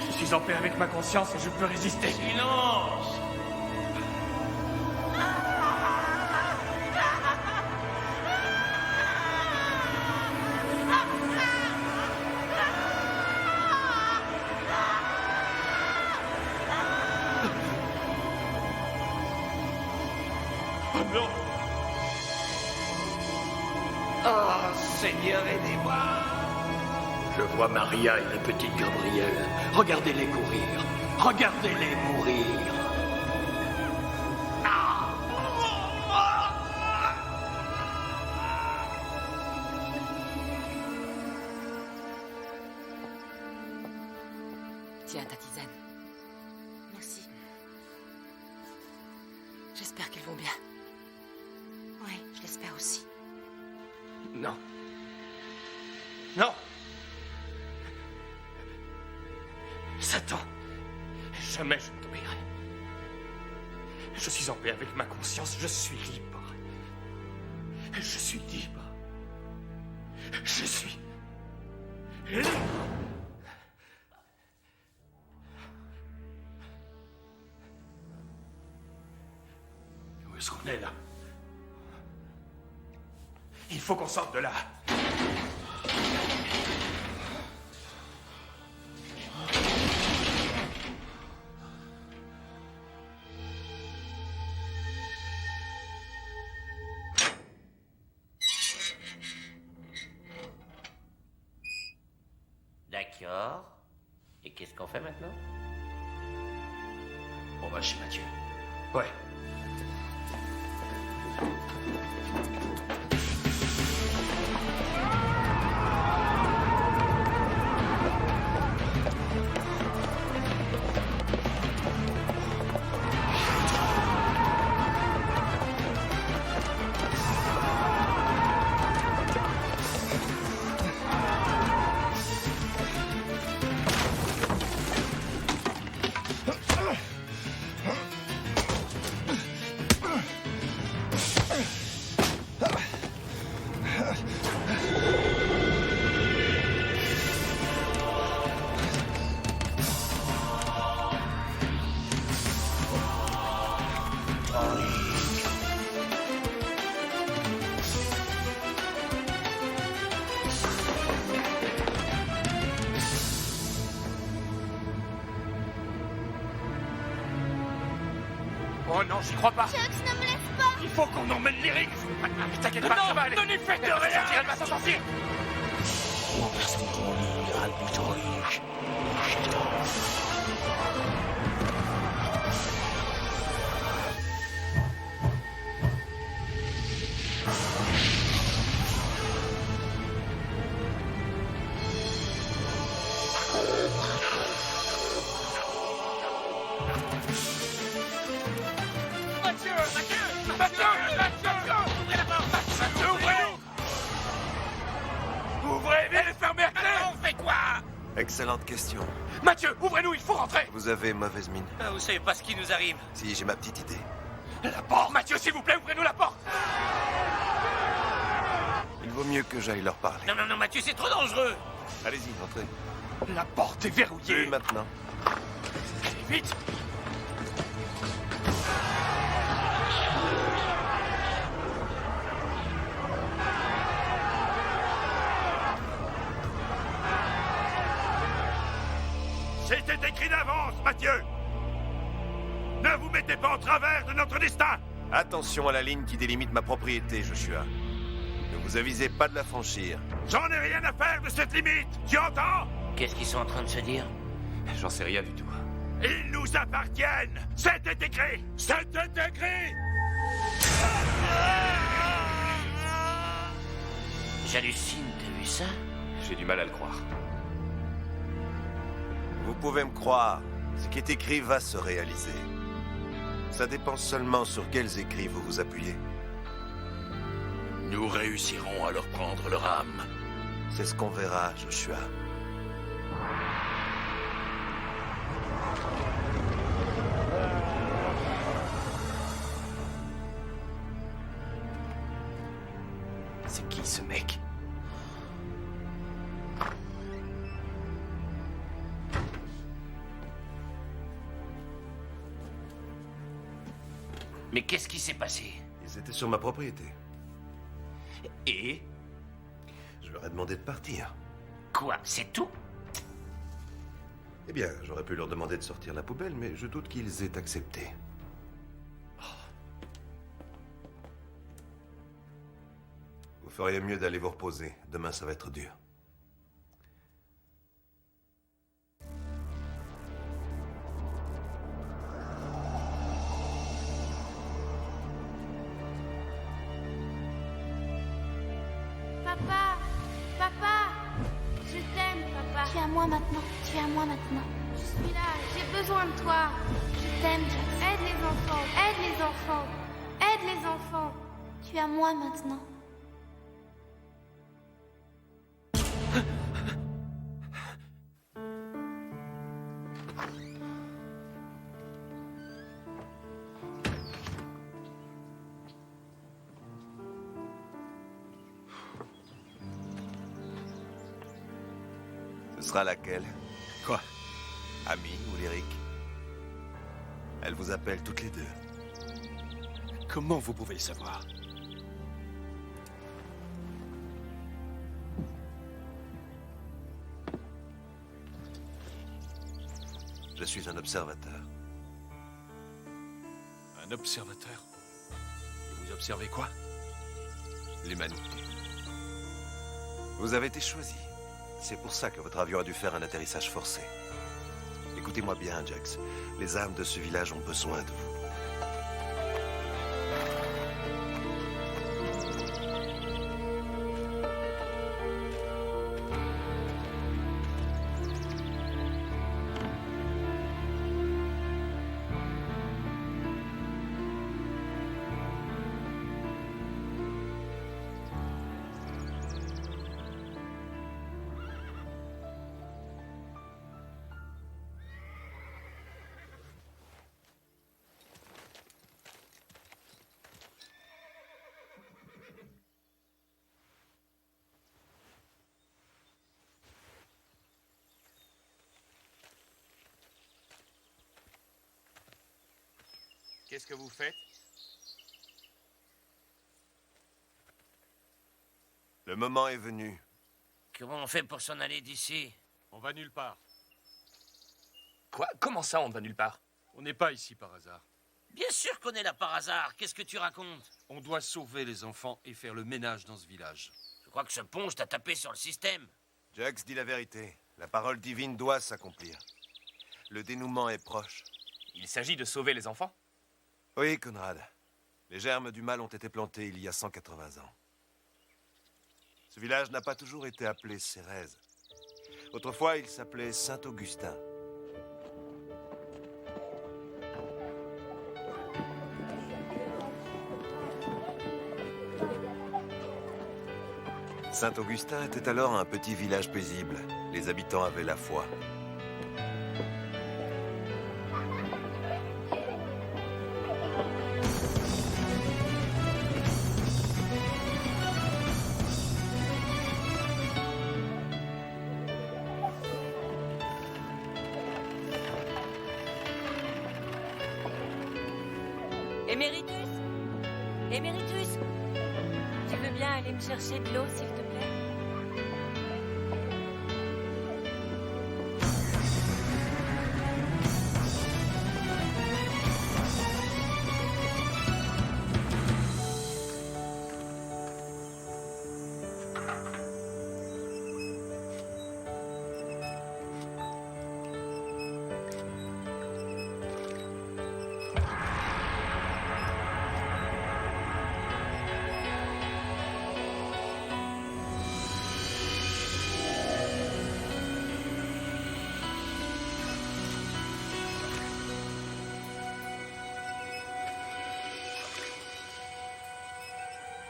Je suis en paix avec ma conscience et je peux résister. Silence! Oh non! Oh, Seigneur, aidez-moi! Je vois Maria et la petite Gabrielle. Regardez-les courir. Regardez-les mourir. Tiens, ta tisane. Merci. J'espère qu'ils vont bien. Oui, je l'espère aussi. Non. Non! Satan! Jamais je ne t'obéirai. Je suis en paix avec ma conscience, je suis libre. Je suis libre. Je suis libre. Où est-ce qu'on est là? Il faut qu'on sorte de là. D'accord. Et qu'est-ce qu'on fait maintenant? On va chez Mathieu. Ouais. Oh non, j'y crois pas. Chuck, ne me laisse pas. Il faut qu'on emmène Lyric. T'inquiète pas, ça va aller. Ne lui faites Elle va rien. s'en sortir, elle va s'en sortir. Mathieu! Ouvrez la porte! Mathieu, Ouvrez, vite, fermez la clé. on fait quoi? Excellente question. Mathieu, ouvrez-nous, il faut rentrer. Vous avez mauvaise mine. Vous savez pas ce qui nous arrive. Si, j'ai ma petite idée. La porte, Mathieu, s'il vous plaît, ouvrez-nous la porte. Il vaut mieux que j'aille leur parler. Non, non, non, Mathieu, c'est trop dangereux. Allez-y, entrez. La porte est verrouillée. Plus maintenant. Vite. C'était écrit d'avance, Mathieu! Ne vous mettez pas en travers de notre destin! Attention à la ligne qui délimite ma propriété, Joshua. Ne vous avisez pas de la franchir. J'en ai rien à faire de cette limite! Tu entends? Qu'est-ce qu'ils sont en train de se dire? J'en sais rien du tout. Ils nous appartiennent! C'était écrit! C'était écrit! J'hallucine, t'as vu ça? J'ai du mal à le croire. Vous pouvez me croire, ce qui est écrit va se réaliser. Ça dépend seulement sur quels écrits vous vous appuyez. Nous réussirons à leur prendre leur âme. C'est ce qu'on verra, Joshua. C'est qui ce mec? Mais qu'est-ce qui s'est passé? Ils étaient sur ma propriété. Et? Je leur ai demandé de partir. Quoi? C'est tout? Eh bien, j'aurais pu leur demander de sortir la poubelle, mais je doute qu'ils aient accepté. Vous feriez mieux d'aller vous reposer. Demain, ça va être dur. Papa, papa, je t'aime, papa. Tu es à moi maintenant. Tu es à moi maintenant. Je suis là, j'ai besoin de toi. Je t'aime, Jax. Aide les enfants, aide les enfants, aide les enfants. Tu es à moi maintenant. Ce sera laquelle? Quoi? Amy ou Lyric? Elles vous appellent toutes les deux. Comment vous pouvez le savoir? Je suis un observateur. Un observateur? Et vous observez quoi? L'humanité. Vous avez été choisi. C'est pour ça que votre avion a dû faire un atterrissage forcé. Écoutez-moi bien, Jax. Les âmes de ce village ont besoin de vous. Qu'est-ce que vous faites? Le moment est venu. Comment on fait pour s'en aller d'ici? On va nulle part. Quoi? Comment ça, on ne va nulle part? On n'est pas ici par hasard. Bien sûr qu'on est là par hasard. Qu'est-ce que tu racontes? On doit sauver les enfants et faire le ménage dans ce village. Je crois que ce ponge t'a tapé sur le système. Jax dit la vérité. La parole divine doit s'accomplir. Le dénouement est proche. Il s'agit de sauver les enfants? Oui, Conrad. Les germes du mal ont été plantés il y a 180 ans. Ce village n'a pas toujours été appelé Cérèse. Autrefois, il s'appelait Saint-Augustin. Saint-Augustin était alors un petit village paisible. Les habitants avaient la foi. Éméritus! Éméritus! Tu veux bien aller me chercher de l'eau, s'il te plaît?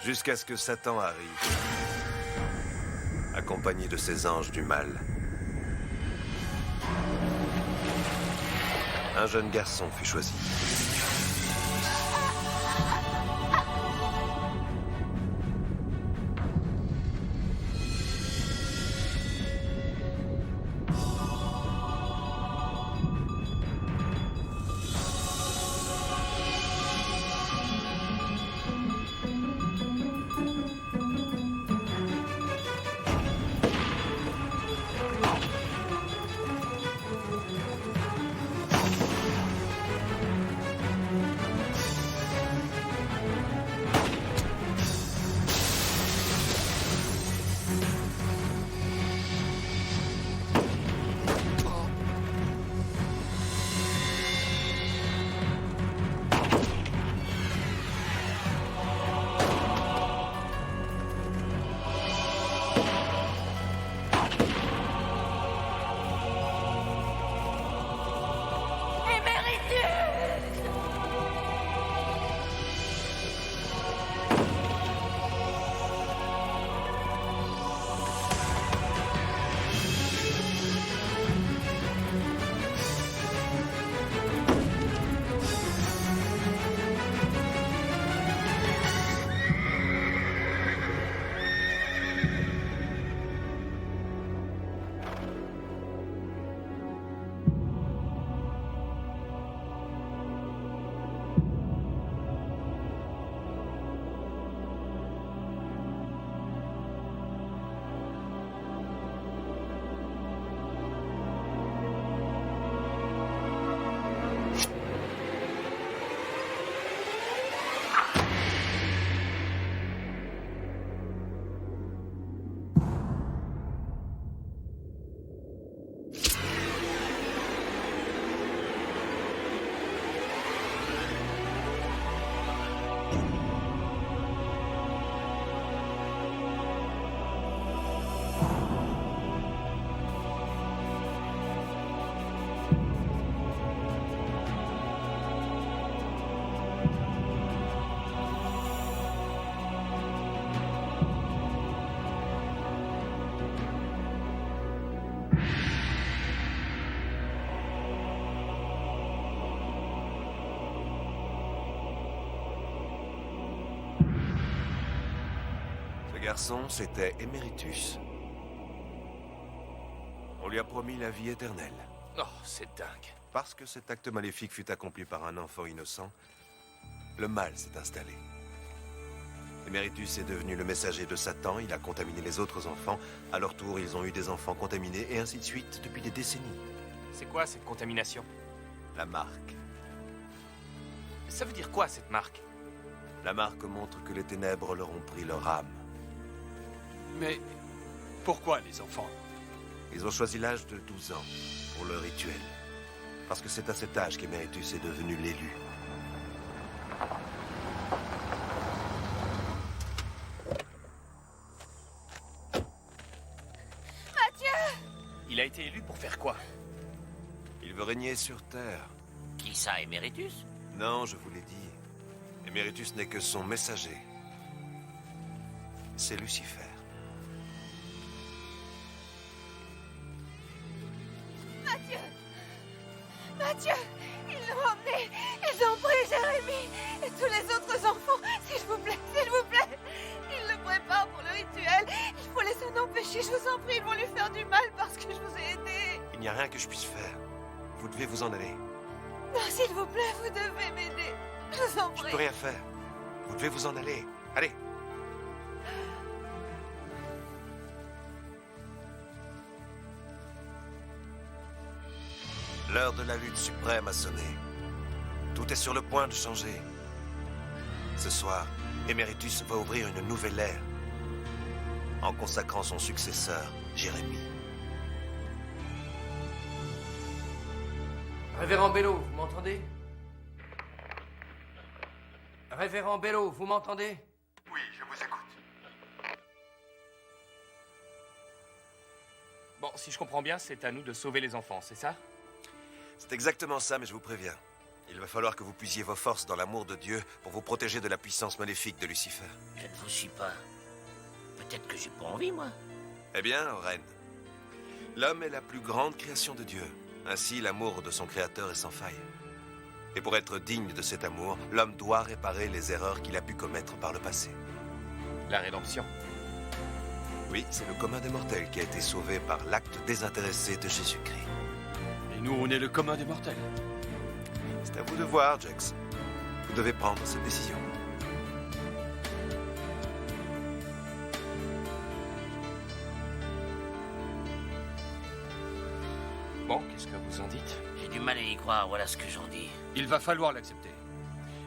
Jusqu'à ce que Satan arrive, accompagné de ses anges du mal. Un jeune garçon fut choisi. Ce garçon, c'était Emeritus. On lui a promis la vie éternelle. Oh, c'est dingue. Parce que cet acte maléfique fut accompli par un enfant innocent, le mal s'est installé. Emeritus est devenu le messager de Satan, il a contaminé les autres enfants. À leur tour, ils ont eu des enfants contaminés, et ainsi de suite, depuis des décennies. C'est quoi cette contamination? La marque. Ça veut dire quoi, cette marque? La marque montre que les ténèbres leur ont pris leur âme. Mais pourquoi les enfants? Ils ont choisi l'âge de 12 ans pour le rituel. Parce que c'est à cet âge qu'Emeritus est devenu l'élu. Il a été élu pour faire quoi? Il veut régner sur Terre. Qui ça, Emeritus? Non, je vous l'ai dit. Emeritus n'est que son messager. C'est Lucifer. Mathieu, ils l'ont emmené. Ils ont pris Jérémie et tous les autres enfants. S'il vous plaît, s'il vous plaît. Ils le préparent pour le rituel. Il faut les en empêcher, je vous en prie. Ils vont lui faire du mal parce que je vous ai aidé. Il n'y a rien que je puisse faire. Vous devez vous en aller. Non, s'il vous plaît, vous devez m'aider. Je vous en prie. Je ne peux rien faire. Vous devez vous en aller. Allez. L'heure de la lutte suprême a sonné. Tout est sur le point de changer. Ce soir, Emeritus va ouvrir une nouvelle ère en consacrant son successeur, Jérémie. Révérend Bello, vous m'entendez? Révérend Bello, vous m'entendez? Oui, je vous écoute. Bon, si je comprends bien, c'est à nous de sauver les enfants, c'est ça? C'est exactement ça, mais je vous préviens. Il va falloir que vous puisiez vos forces dans l'amour de Dieu pour vous protéger de la puissance maléfique de Lucifer. Je ne vous suis pas. Peut-être que j'ai pas envie, moi. Eh bien, Oren, l'homme est la plus grande création de Dieu. Ainsi, l'amour de son Créateur est sans faille. Et pour être digne de cet amour, l'homme doit réparer les erreurs qu'il a pu commettre par le passé. La rédemption. Oui, c'est le commun des mortels qui a été sauvé par l'acte désintéressé de Jésus-Christ. Et nous, on est le commun des mortels. C'est à vous de voir, Jax. Vous devez prendre cette décision. Bon, qu'est-ce que vous en dites? J'ai du mal à y croire, voilà ce que j'en dis. Il va falloir l'accepter.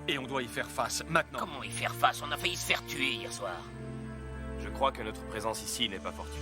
Et on doit y faire face maintenant. Comment y faire face? On a failli se faire tuer hier soir. Je crois que notre présence ici n'est pas fortuite.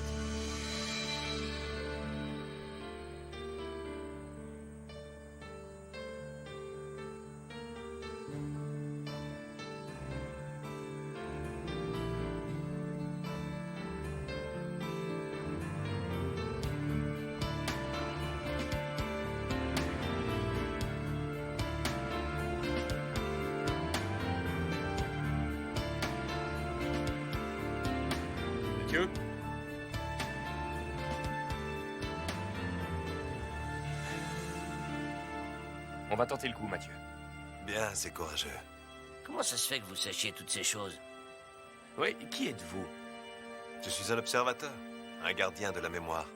Mathieu? On va tenter le coup, Mathieu. Bien, c'est courageux. Comment ça se fait que vous sachiez toutes ces choses? Oui, qui êtes-vous? Je suis un observateur, un gardien de la mémoire.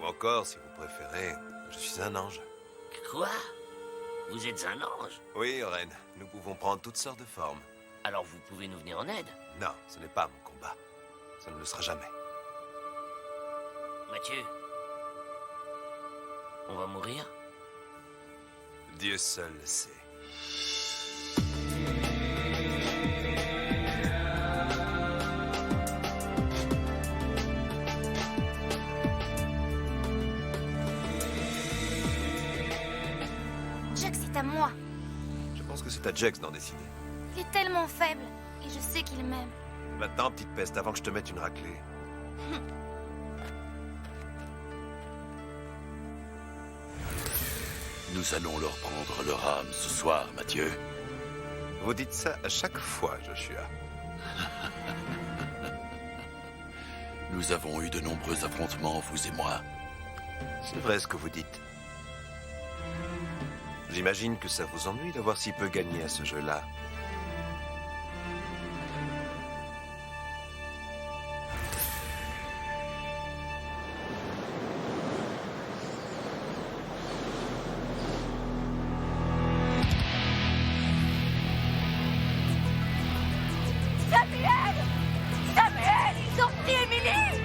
Ou encore, si vous préférez, je suis un ange. Quoi? Vous êtes un ange? Oui, Oren, nous pouvons prendre toutes sortes de formes. Alors vous pouvez nous venir en aide? Non, ce n'est pas mon combat. Ça ne le sera jamais. Mathieu, on va mourir? Dieu seul le sait. Jack, c'est à moi. Je pense que c'est à Jax d'en décider. Il est tellement faible. Et je sais qu'il m'aime. Maintenant, petite peste, avant que je te mette une raclée. Nous allons leur prendre leur âme ce soir, Mathieu. Vous dites ça à chaque fois, Joshua. Nous avons eu de nombreux affrontements, vous et moi. C'est vrai ce que vous dites. J'imagine que ça vous ennuie d'avoir si peu gagné à ce jeu-là. Samuel! Samuel! Ils ont pris Émilie!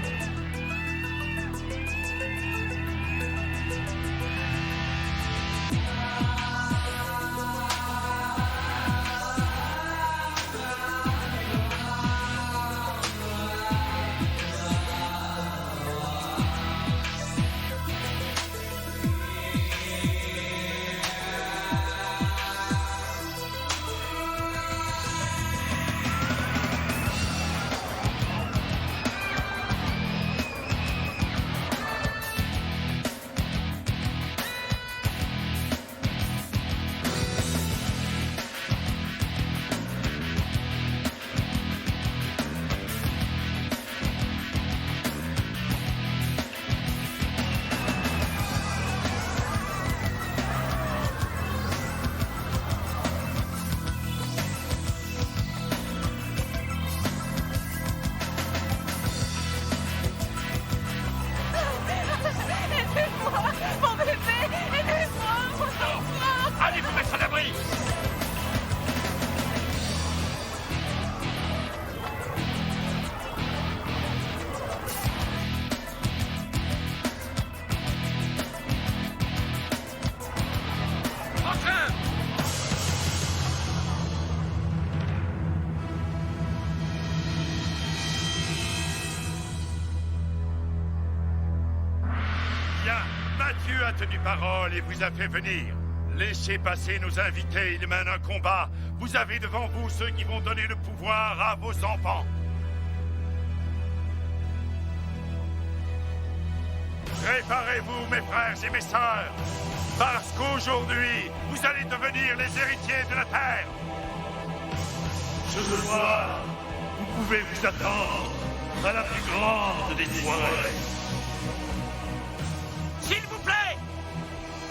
Aidez-moi! Mon bébé! Aidez-moi! Mon enfant! Allez vous mettre à l'abri! En train! Bien, Mathieu a tenu parole et vous a fait venir. Laissez passer nos invités, il mène un combat. Vous avez devant vous ceux qui vont donner le pouvoir à vos enfants. Préparez-vous, mes frères et mes sœurs, parce qu'aujourd'hui, vous allez devenir les héritiers de la Terre. Ce soir, vous pouvez vous attendre à la plus grande des soirées. S'il vous plaît!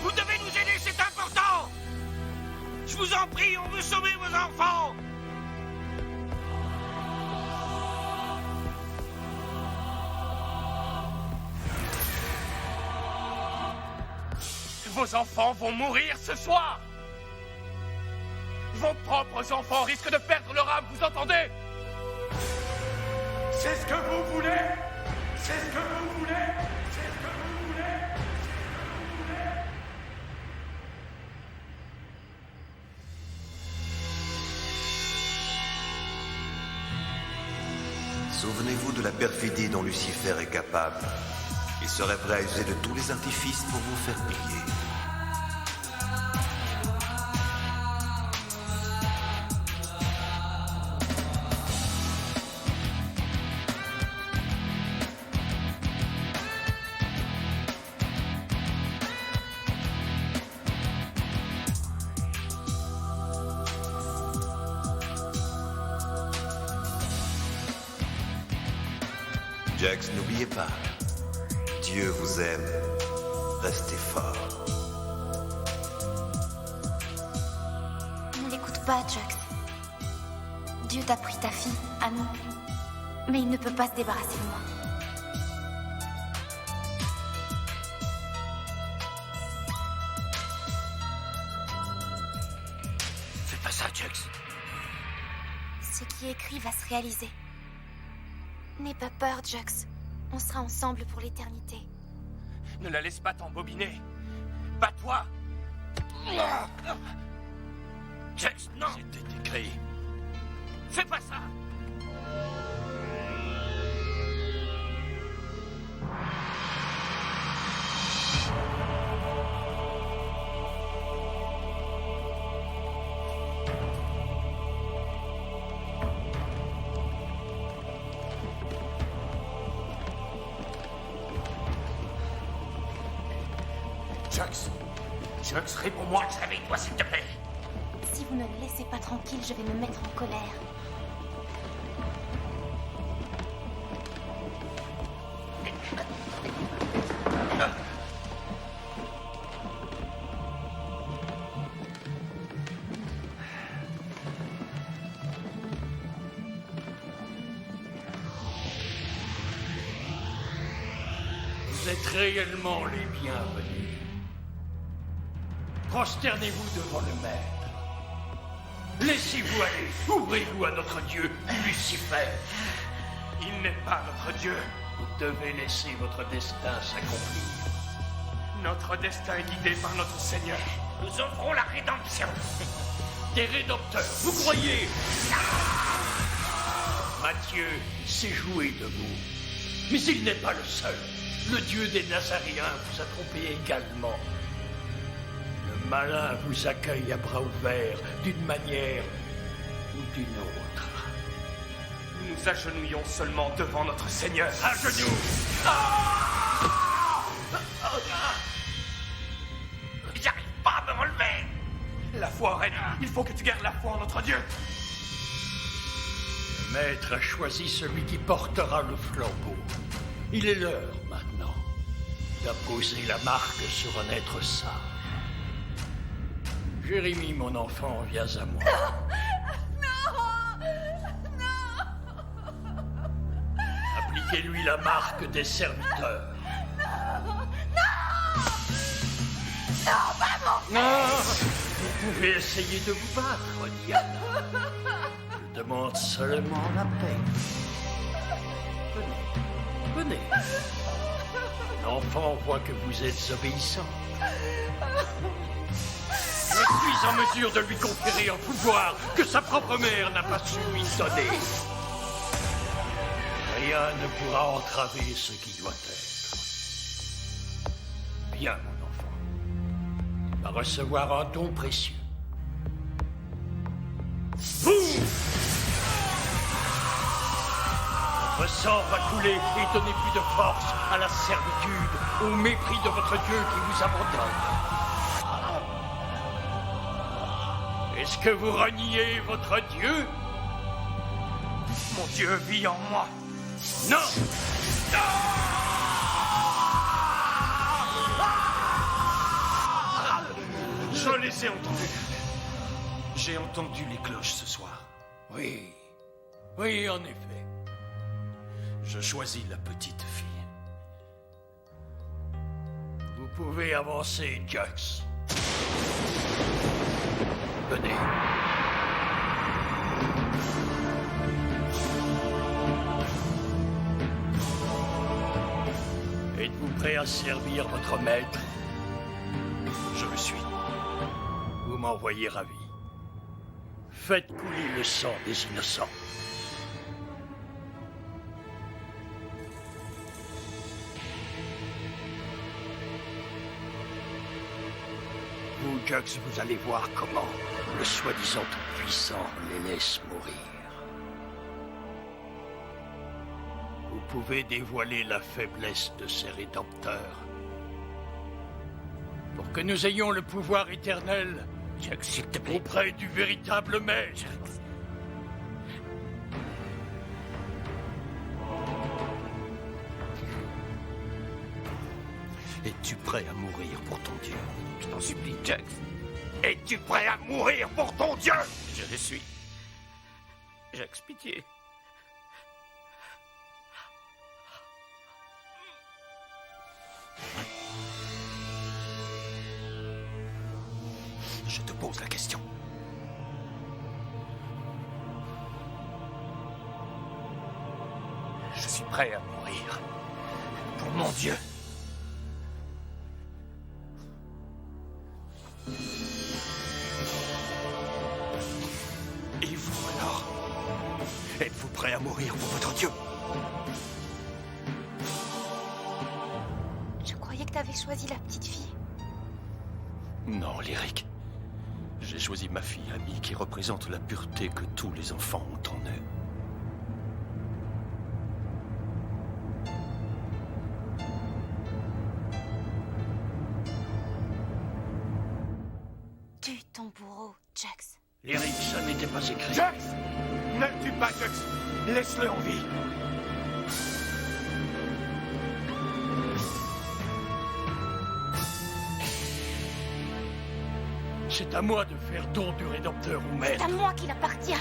Vous devez nous aider, c'est important! Je vous en prie, on veut sauver vos enfants! Vos enfants vont mourir ce soir! Vos propres enfants risquent de perdre leur âme, vous entendez? C'est ce que vous voulez? C'est ce que vous voulez? C'est ce que vous voulez? Souvenez-vous de la perfidie dont Lucifer est capable. Il serait prêt à user de tous les artifices pour vous faire plier. Jax, n'oubliez pas, Dieu vous aime. Restez fort. Ne l'écoute pas, Jax. Dieu t'a pris ta fille, Amy. Mais il ne peut pas se débarrasser de moi. Fais pas ça, Jax. Ce qui est écrit va se réaliser. N'aie pas peur, Jax. On sera ensemble pour l'éternité. Ne la laisse pas t'embobiner. Bats-toi! Jax, non! C'était écrit. Fais pas ça! Jax! Jax, réponds-moi! Jax, réveille-toi, s'il te plaît! Si vous ne le laissez pas tranquille, je vais me mettre en colère. Vous êtes réellement les bienvenus. Prosternez-vous devant le maître. Laissez-vous aller. Ouvrez-vous à notre Dieu, Lucifer. Il n'est pas notre Dieu. Vous devez laisser votre destin s'accomplir. Notre destin est guidé par notre Seigneur. Nous offrons la rédemption. Des rédempteurs, vous croyez? Matthieu s'est joué de vous. Mais il n'est pas le seul. Le Dieu des Nazaréens vous a trompé également. Le malin vous accueille à bras ouverts, d'une manière ou d'une autre. Nous nous agenouillons seulement devant notre Seigneur. À genoux! J'arrive pas à me relever. La foi, Ren, il faut que tu gardes la foi en notre Dieu. Le maître a choisi celui qui portera le flambeau. Il est l'heure, maintenant, d'apposer la marque sur un être sage. Jérémie, mon enfant, viens à moi. Appliquez-lui la marque des serviteurs. Non, vous pouvez essayer de vous battre, Diana. Je demande seulement la paix. Venez. L'enfant voit que vous êtes obéissant. Je suis en mesure de lui conférer un pouvoir que sa propre mère n'a pas su lui donner. Rien ne pourra entraver ce qui doit être. Bien, mon enfant. Tu vas recevoir un don précieux. Boum! Votre sang va couler et donner plus de force à la servitude, au mépris de votre Dieu qui vous abandonne. Est-ce que vous reniez votre Dieu? Mon Dieu vit en moi. Non! Je les ai entendus. J'ai entendu les cloches ce soir. Oui. Oui, en effet. Je choisis la petite fille. Vous pouvez avancer, Jux. Venez. Êtes-vous prêt à servir votre maître? Je le suis. Vous m'envoyez ravi. Faites couler le sang des innocents. Vous, Jux, vous allez voir comment le soi-disant tout-puissant les laisse mourir. Vous pouvez dévoiler la faiblesse de ces rédempteurs. Pour que nous ayons le pouvoir éternel auprès du véritable maître. Es-tu prêt à mourir pour ton Dieu? Je t'en supplie, Jux. Es-tu prêt à mourir pour ton Dieu? Je le suis. Jux, pitié. Je te pose la question. Je suis prêt à mourir. Pour mon Dieu. Et vous alors? Êtes-vous prêt à mourir pour votre Dieu? Je croyais que t'avais choisi la petite fille. Non, Lyric. J'ai choisi ma fille amie qui représente la pureté que tous les enfants ont en eux. Tue ton bourreau, Jux. Lyric, ça n'était pas écrit. Jux! Ne le tue pas, Jux! Laisse-le en vie! C'est à moi de faire don du Rédempteur au maître. C'est à moi qu'il appartient.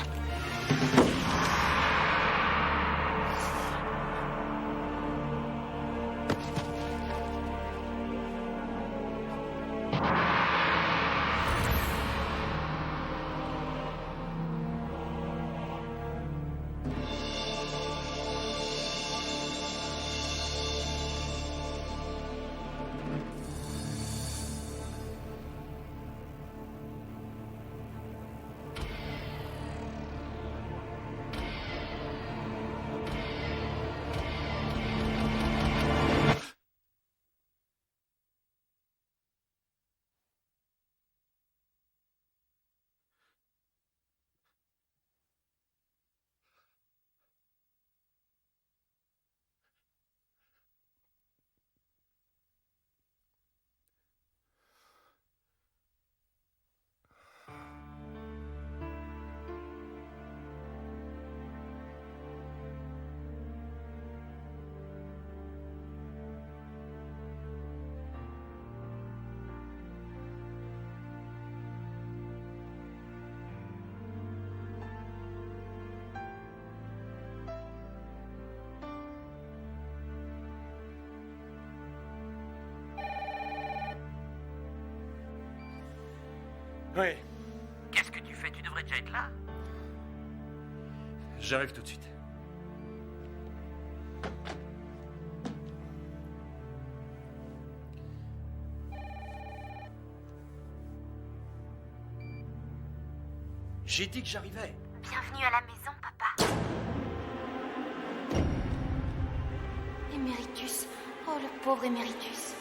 Oui. Qu'est-ce que tu fais? Tu devrais déjà être là. J'arrive tout de suite. J'ai dit que j'arrivais. Bienvenue à la maison, papa. Éméritus. Oh, le pauvre Éméritus.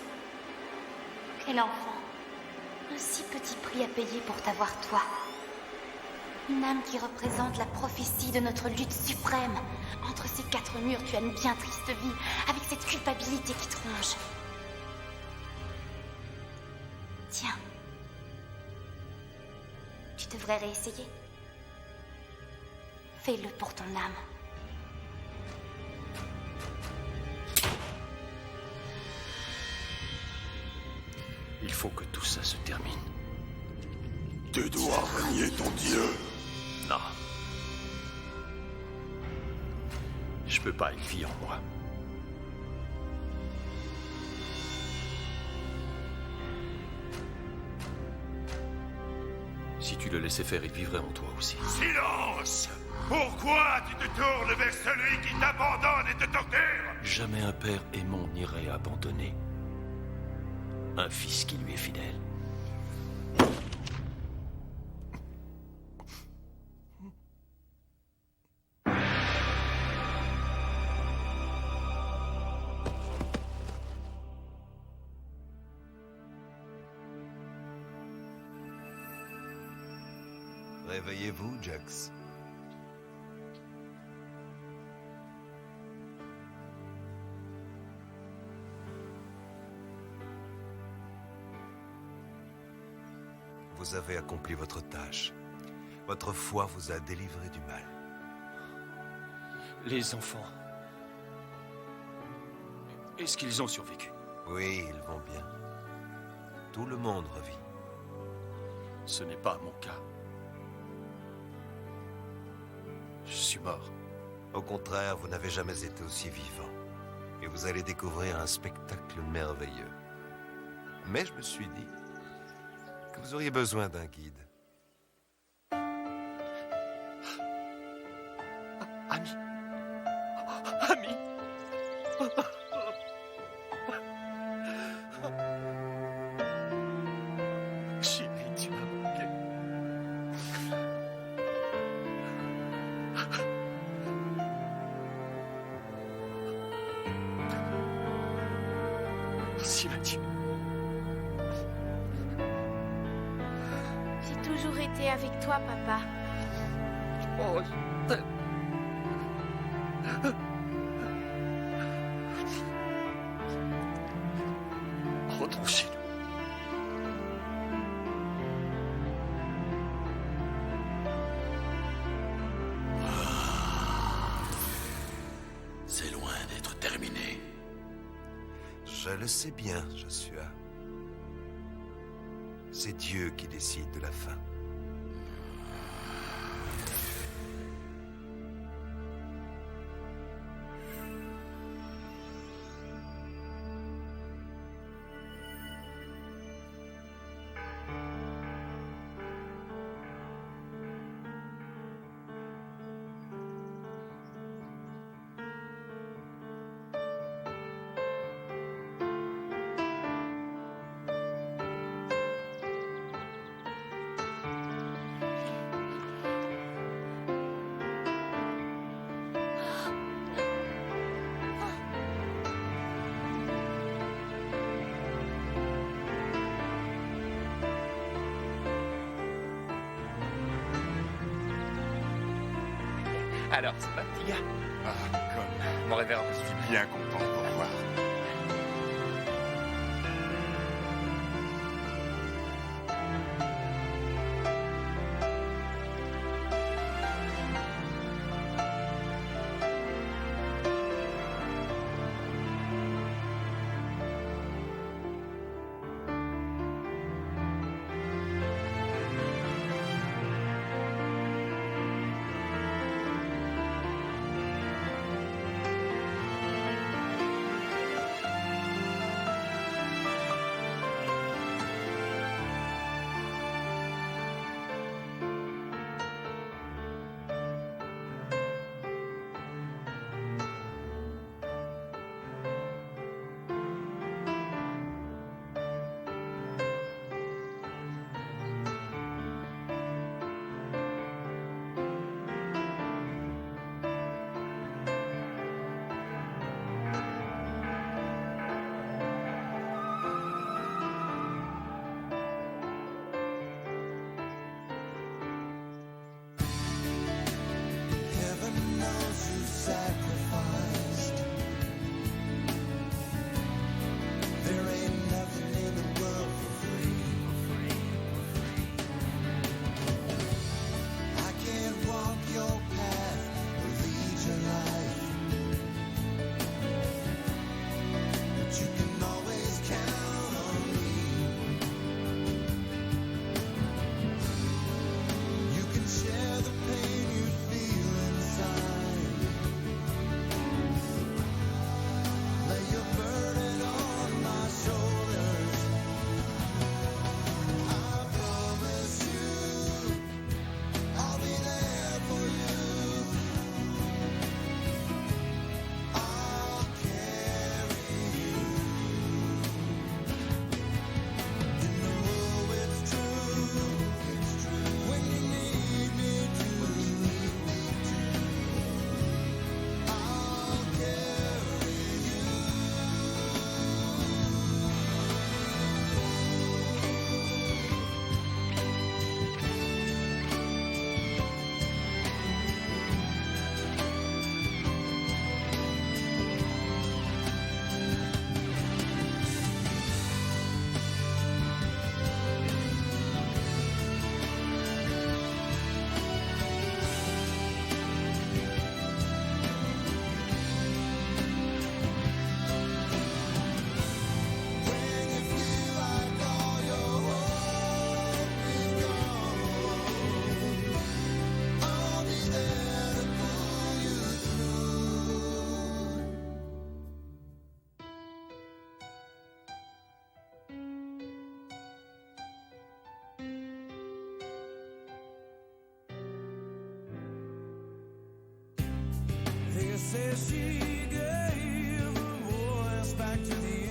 Quel enfant. Un si petit prix à payer pour t'avoir toi. Une âme qui représente la prophétie de notre lutte suprême. Entre ces quatre murs, tu as une bien triste vie, avec cette culpabilité qui te ronge. Tiens. Tu devrais réessayer. Fais-le pour ton âme. Il faut que tout ça se termine. Tu dois renier ton Dieu. Non. Je peux pas, une fille en moi. Si tu le laissais faire, il vivrait en toi aussi. Silence! Pourquoi tu te tournes vers celui qui t'abandonne et te torture? Jamais un père aimant n'irait abandonner un fils qui lui est fidèle. Réveillez-vous, Jux. Vous avez accompli votre tâche. Votre foi vous a délivré du mal. Les enfants. Est-ce qu'ils ont survécu? Oui, ils vont bien. Tout le monde revit. Ce n'est pas mon cas. Je suis mort. Au contraire, vous n'avez jamais été aussi vivant. Et vous allez découvrir un spectacle merveilleux. Mais je me suis dit que vous auriez besoin d'un guide. Ami. Ami. Chérie, tu m'as manqué. Merci, Mathieu. J'ai toujours été avec toi, papa. Oh, je t'aime. Rentrons chez nous. C'est loin d'être terminé. Je le sais bien, Joshua. C'est Dieu qui décide de la fin. Alors, ça va, petit gars? Ah, comme... Mon révérend. Je suis bien content de vous revoir. she gave her voice back to the